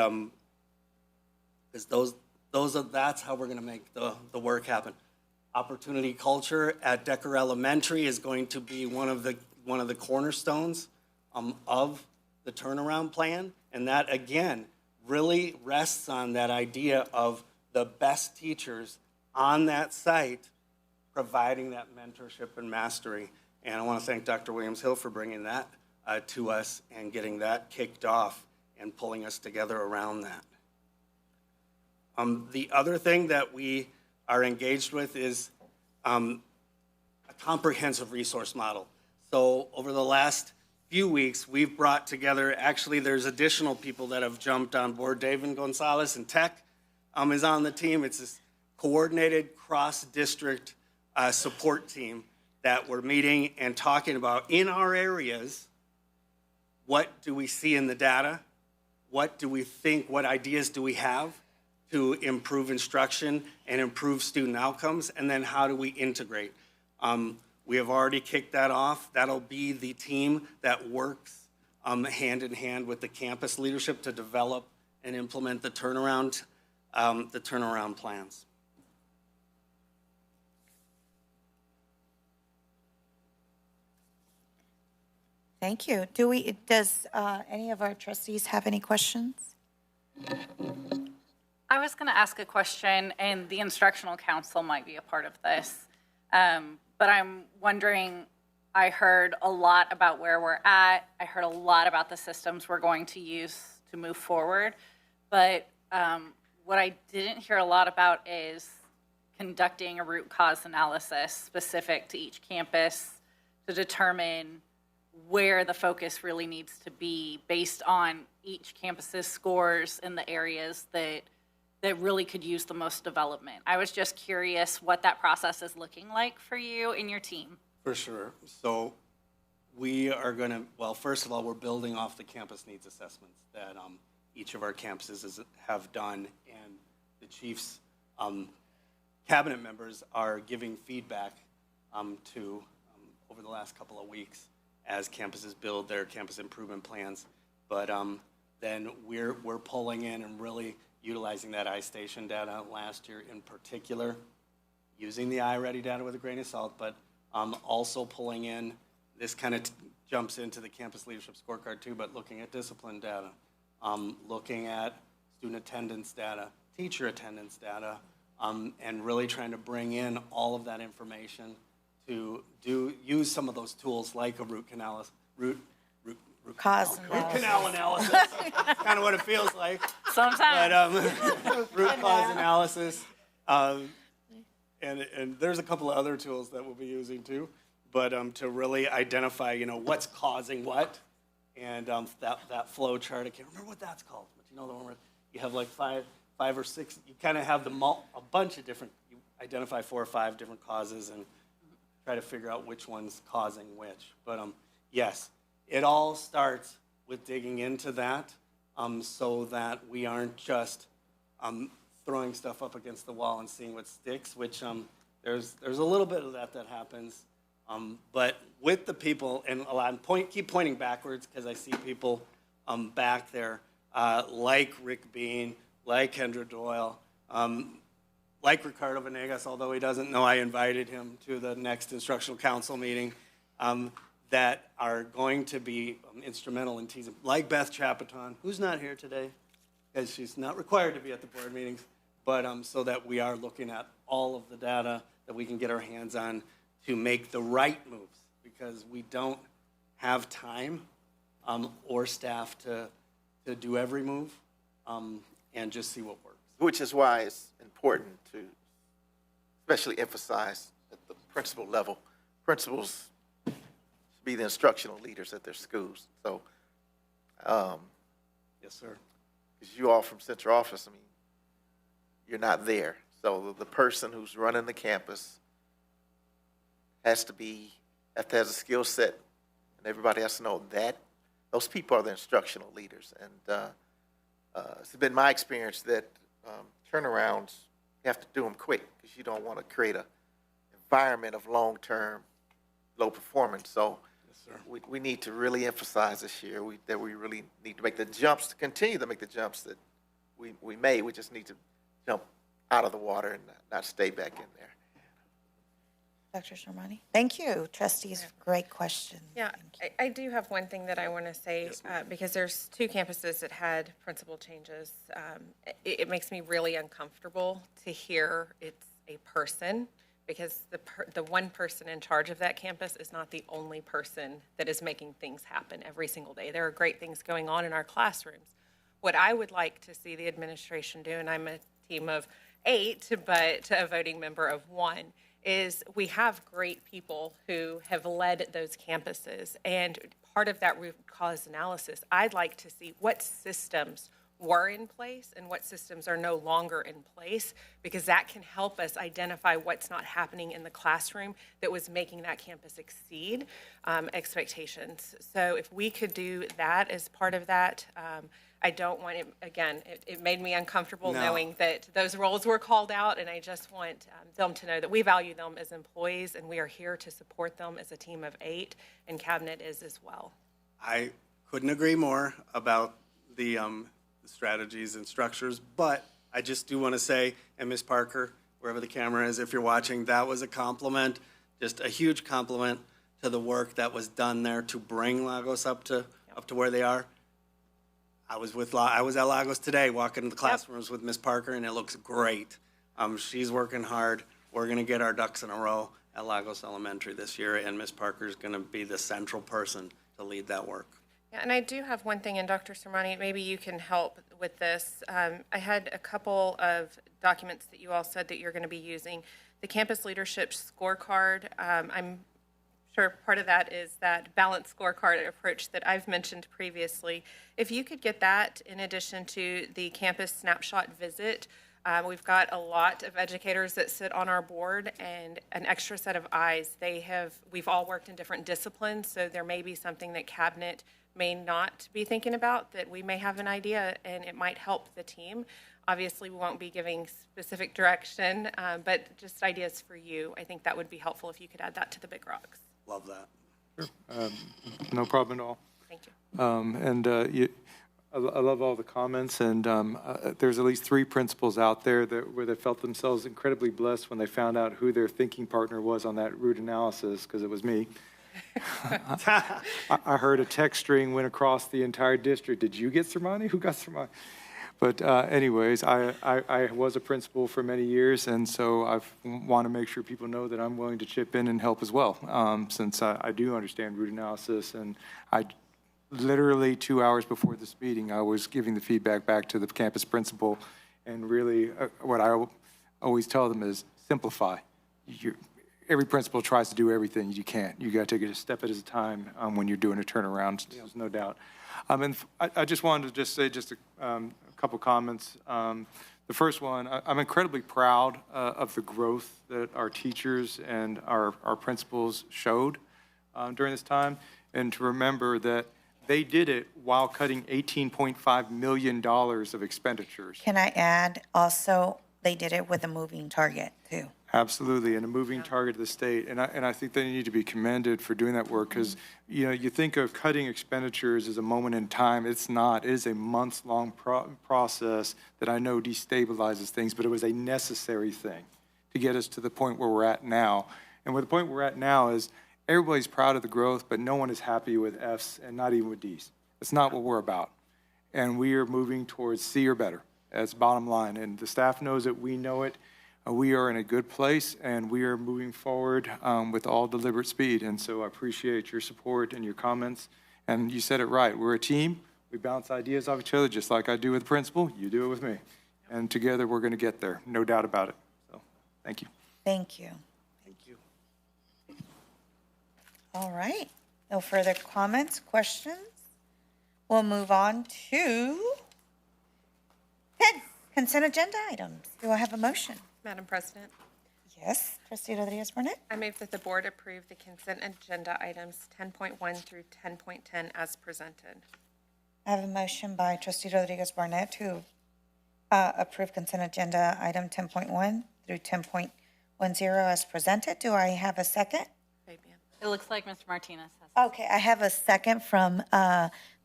because that's how we're going to make the work happen. Opportunity culture at Decker Elementary is going to be one of the cornerstones of the turnaround plan, and that again really rests on that idea of the best teachers on that site providing that mentorship and mastery. And I want to thank Dr. Williams-Hill for bringing that to us and getting that kicked off and pulling us together around that. The other thing that we are engaged with is a comprehensive resource model. So over the last few weeks, we've brought together, actually there's additional people that have jumped on board. David Gonzalez in tech is on the team. It's this coordinated cross-district support team that we're meeting and talking about in our areas. What do we see in the data? What do we think, what ideas do we have to improve instruction and improve student outcomes? And then how do we integrate? We have already kicked that off. That'll be the team that works hand in hand with the campus leadership to develop and implement the turnaround plans. Thank you. Does any of our trustees have any questions? I was going to ask a question, and the instructional council might be a part of this. But I'm wondering, I heard a lot about where we're at. I heard a lot about the systems we're going to use to move forward. But what I didn't hear a lot about is conducting a root cause analysis specific to each campus to determine where the focus really needs to be based on each campus's scores in the areas that really could use the most development. I was just curious what that process is looking like for you and your team. For sure. So we are going to, well, first of all, we're building off the campus needs assessments that each of our campuses have done, and the chief's cabinet members are giving feedback to over the last couple of weeks as campuses build their campus improvement plans. But then we're pulling in and really utilizing that iStation data last year in particular, using the iReady data with a grain of salt, but also pulling in, this kind of jumps into the campus leadership scorecard too, but looking at discipline data, looking at student attendance data, teacher attendance data, and really trying to bring in all of that information to use some of those tools like a root canal analysis. Kind of what it feels like. Sometimes. But root cause analysis. And there's a couple of other tools that we'll be using too. But to really identify, what's causing what. And that flow chart, I can't remember what that's called. But the one where you have like five or six, you kind of have a bunch of different, you identify 4 or 5 different causes and try to figure out which one's causing which. But yes, it all starts with digging into that so that we aren't just throwing stuff up against the wall and seeing what sticks, which there's a little bit of that happens. But with the people, and keep pointing backwards because I see people back there like Rick Bean, like Kendra Doyle, like Ricardo Venegas, although he doesn't know I invited him to the next instructional council meeting, that are going to be instrumental in teasing, like Beth Chapaton, who's not here today. as she's not required to be at the board meetings, but so that we are looking at all of the data that we can get our hands on to make the right moves, because we don't have time or staff to do every move and just see what works. Which is why it's important to especially emphasize at the principal level. Principals should be the instructional leaders at their schools. So, Yes, sir. because you all from central office, I mean, you're not there. So the person who's running the campus has to have a skill set, and everybody has to know that those people are the instructional leaders. And it's been my experience that turnarounds, you have to do them quick because you don't want to create an environment of long-term low performance. So we need to really emphasize this year that we really need to make the jumps, to continue to make the jumps that we made. We just need to jump out of the water and not stay back in there. Dr. Sharmani? Thank you, trustees. Great question. Yeah, Thank you. I do have one thing that I want to say, because there's two campuses that had principal changes. It makes me really uncomfortable to hear it's a person, because the one person in charge of that campus is not the only person that is making things happen every single day. There are great things going on in our classrooms. What I would like to see the administration do, and I'm a team of 8, but a voting member of 1, is we have great people who have led those campuses. And part of that root cause analysis, I'd like to see what systems were in place and what systems are no longer in place, because that can help us identify what's not happening in the classroom that was making that campus exceed expectations. So if we could do that as part of that, I don't want it, again, it made me uncomfortable knowing that those roles were called out, and I just want them to know that we value them as employees, and we are here to support them as a team of 8, and Cabinet is as well. I couldn't agree more about the strategies and structures, but I just do want to say, and Ms. Parker, wherever the camera is, if you're watching, that was a compliment, just a huge compliment to the work that was done there to bring Lagos up to where they are. I was at Lagos today, walking in the classrooms with Ms. Parker, and it looks great. She's working hard. We're going to get our ducks in a row at Lagos Elementary this year, and Ms. Parker is going to be the central person to lead that work. Yeah, and I do have one thing, and Dr. Sermani, maybe you can help with this. I had a couple of documents that you all said that you're going to be using. The campus leadership scorecard, I'm sure part of that is that balanced scorecard approach that I've mentioned previously. If you could get that in addition to the campus snapshot visit, we've got a lot of educators that sit on our board and an extra set of eyes. We've all worked in different disciplines, so there may be something that Cabinet may not be thinking about that we may have an idea, and it might help the team. Obviously, we won't be giving specific direction, but just ideas for you. I think that would be helpful if you could add that to the Big Rocks. Love that. Sure. No problem at all. Thank you. I love all the comments, and there's at least 3 principals out there where they felt themselves incredibly blessed when they found out who their thinking partner was on that root analysis, because it was me. I heard a text string went across the entire district. Did you get Sermani? Who got Sermani? But anyways, I was a principal for many years, and so I want to make sure people know that I'm willing to chip in and help as well, since I do understand root analysis. And I literally 2 hours before this meeting, I was giving the feedback back to the campus principal, and really what I always tell them is simplify. Every principal tries to do everything. You can't. You got to take it a step at a time when you're doing a turnaround. There's no doubt. And I just wanted to just say a couple comments. The first one, I'm incredibly proud of the growth that our teachers and our principals showed during this time, and to remember that they did it while cutting $18.5 million of expenditures. Can I add also, they did it with a moving target too? Absolutely, and a moving target of the state. And I think they need to be commended for doing that work, because, you know, you think of cutting expenditures as a moment in time. It's not. It is a months-long process that I know destabilizes things, but it was a necessary thing to get us to the point where we're at now. And where the point we're at now is everybody's proud of the growth, but no one is happy with Fs and not even with Ds. That's not what we're about. and we are moving towards C or better. That's bottom line, and the staff knows it, we know it. We are in a good place, and we are moving forward with all deliberate speed, and so I appreciate your support and your comments. And you said it right, we're a team. We bounce ideas off each other, just like I do with the principal, you do it with me. And together, we're going to get there, no doubt about it. So, thank you. Thank you. Thank you. All right. No further comments, questions? We'll move on to 10, consent agenda items. Do I have a motion? Madam President, Yes, trustee Rodriguez Burnett? I move that the board approve the consent agenda items 10.1 through 10.10 as presented. I have a motion by trustee Rodriguez Barnett to approve consent agenda item 10.1 through 10.10 as presented. Do I have a second? Fabian. It looks like Mr. Martinez has. Okay, I have a second from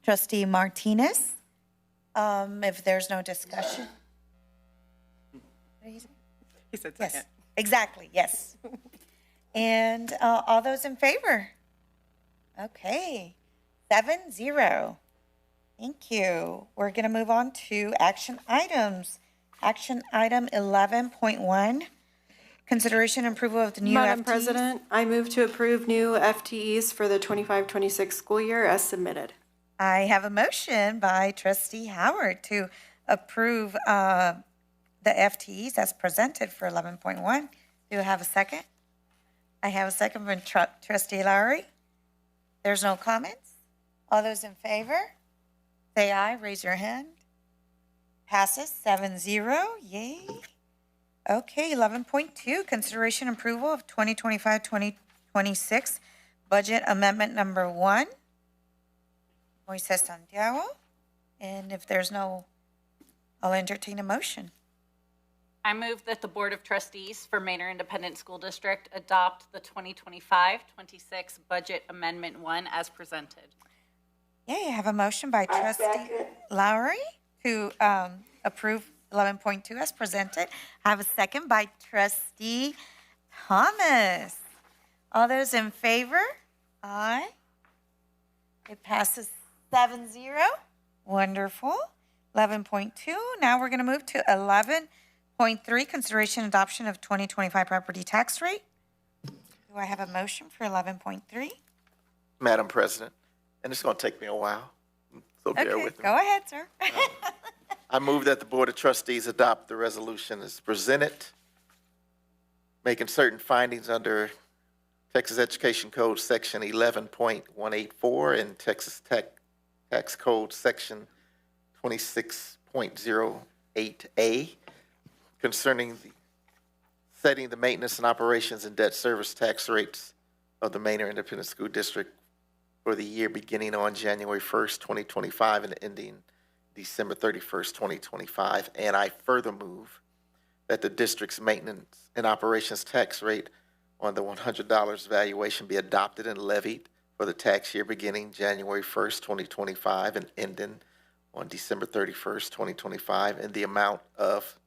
trustee Martinez. If there's no discussion. What did he say? He said Yes, second. exactly, yes. And all those in favor? Okay, 7-0. Thank you. We're going to move on to action items. Action item 11.1, consideration and approval of the new Madam FTEs. President, I move to approve new FTEs for the 25-26 school year as submitted. I have a motion by trustee Howard to approve the FTEs as presented for 11.1. Do I have a second? I have a second from trustee Lowry. There's no comments? All those in favor? Say aye, raise your hand. Passes 7-0, yay. Okay, 11.2, consideration and approval of 2025-2026 budget amendment number 1. Moises Santiago. And if there's no, I'll entertain a motion. I move that the Board of Trustees for Manor Independent School District adopt the 2025-26 Budget Amendment 1 as presented. Yay, I have a motion by trustee Lowry to approve 11.2 as presented. I have a second by trustee Thomas. All those in favor? Aye. It passes 7-0. Wonderful. 11.2. Now we're going to move to 11.3, consideration and adoption of 2025 property tax rate. Do I have a motion for 11.3? Madam President, and it's going to take me a while, so bear Okay, with me. go ahead, sir. I move that the Board of Trustees adopt the resolution as presented, making certain findings under Texas Education Code Section 11.184 and Texas Tax Code Section 26.08A concerning setting the maintenance and operations and debt service tax rates of the Manor Independent School District for the year beginning on January 1st, 2025 and ending December 31st, 2025. And I further move that the district's maintenance and operations tax rate on the $100 valuation be adopted and levied for the tax year beginning January 1st, 2025 and ending on December 31st, 2025 in the amount of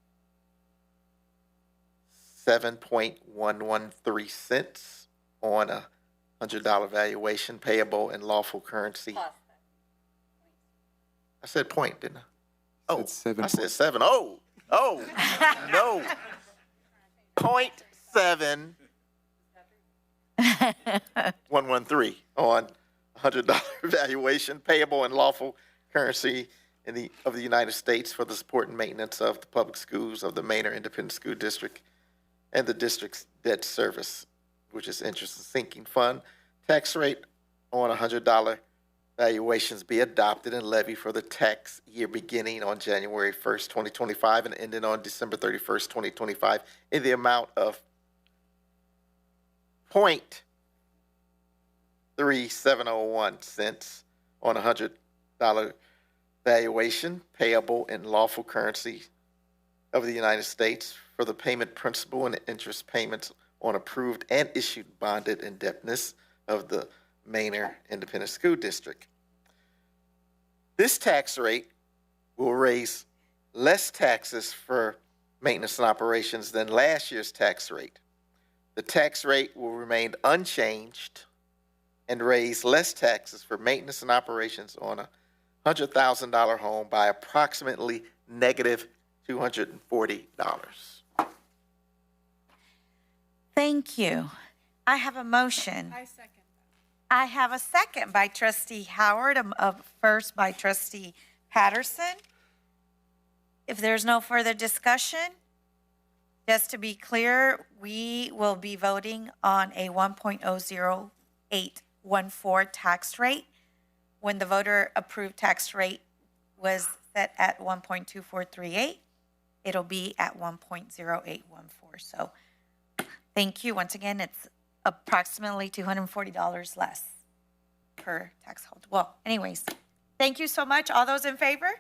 7.113 cents on a $100 valuation payable in lawful currency. I said point, didn't I? Oh, Said I said 7. Oh, no. 0.7 113 on $100 valuation payable in lawful currency of the United States for the support and maintenance of the public schools of the Manor Independent School District and the district's debt service, which is interest and sinking fund. Tax rate on $100 valuations be adopted and levied for the tax year beginning on January 1st, 2025 and ending on December 31st, 2025 in the amount of 0.3701 cents on $100 valuation payable in lawful currency of the United States for the payment principal and interest payments on approved and issued bonded indebtedness of the Manor Independent School District. This tax rate will raise less taxes for maintenance and operations than last year's tax rate. The tax rate will remain unchanged and raise less taxes for maintenance and operations on $100,000 home by approximately negative $240. Thank you. I have a motion. I have a second by trustee Howard, a first by trustee Patterson. If there's no further discussion, just to be clear, we will be voting on a 1.00814 tax rate when the voter approved tax rate was set at 1.2438. It'll be at 1.0814. So thank you. Once again, it's approximately $240 less per tax hold. Well, anyways, thank you so much. All those in favor?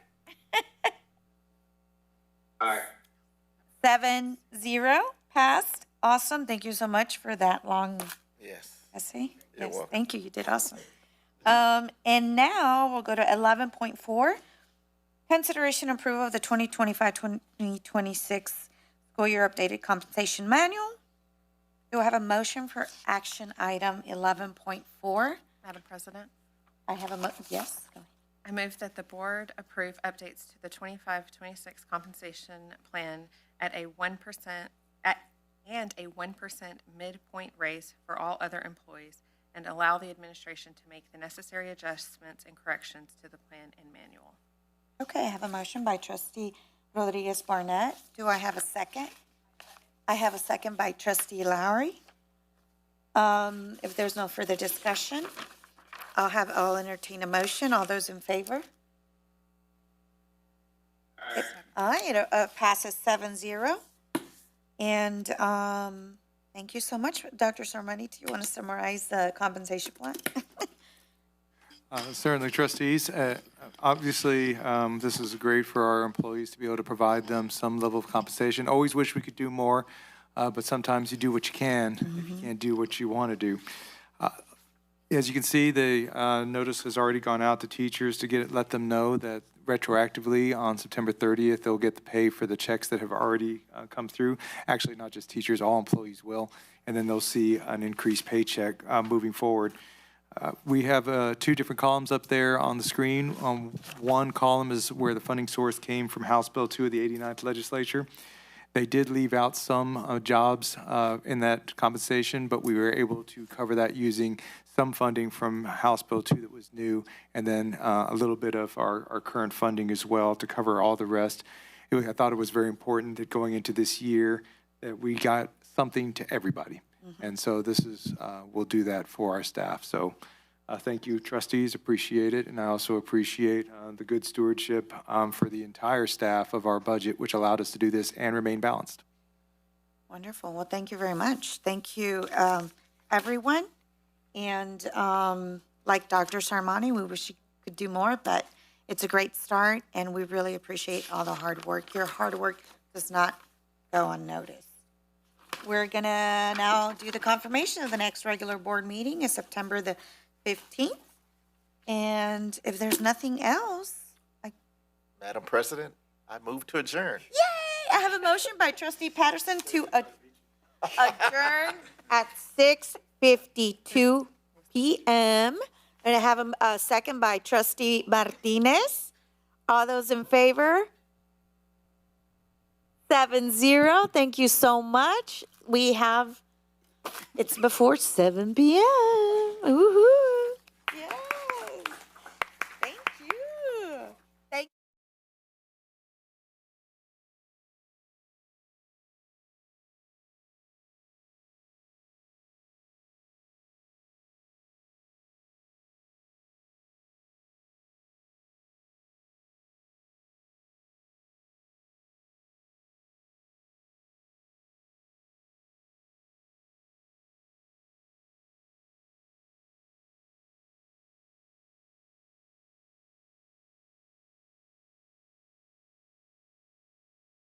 Aye. 7-0 passed. Awesome. Thank you so much for that long Yes. essay. You're Yes, welcome. thank you. You did awesome. And now we'll go to 11.4. Consideration approval of the 2025-2026 school year updated compensation manual. Do I have a motion for action item 11.4? Madam President, I have yes. Go ahead. I move that the board approve updates to the 25-26 compensation plan at a 1% and a 1% midpoint raise for all other employees, and allow the administration to make the necessary adjustments and corrections to the plan and manual. Okay, I have a motion by trustee Rodriguez Barnett. Do I have a second? I have a second by trustee Lowry. If there's no further discussion, I'll entertain a motion. All those in favor? Aye, it passes 7-0. And thank you so much, Dr. Sarmani. Do you want to summarize the compensation plan? Certainly, trustees. Obviously, this is great for our employees to be able to provide them some level of compensation. Always wish we could do more, but sometimes you do what you can if you can't do what you want to do. As you can see, the notice has already gone out to teachers to let them know that retroactively on September 30th, they'll get the pay for the checks that have already come through. Actually, not just teachers, all employees will. And then they'll see an increased paycheck moving forward. We have 2 different columns up there on the screen. One column is where the funding source came from House Bill 2 of the 89th legislature. They did leave out some jobs in that compensation, but we were able to cover that using some funding from House Bill 2 that was new, and then a little bit of our current funding as well to cover all the rest. I thought it was very important that going into this year that we got something to everybody. And so this is, we'll do that for our staff. So thank you, trustees, appreciate it. And I also appreciate the good stewardship for the entire staff of our budget, which allowed us to do this and remain balanced. Wonderful. Well, thank you very much. Thank you, everyone. And like Dr. Sarmani, we wish you could do more, but it's a great start, and we really appreciate all the hard work. Your hard work does not go unnoticed. We're going to now do the confirmation of the next regular board meeting is September the 15th. And if there's nothing else, Madam President, I move to adjourn. yay! I have a motion by trustee Patterson to adjourn at 6:52 p.m. And I have a second by trustee Martinez. All those in favor? 7-0. Thank you so much. It's before 7 p.m. Woohoo.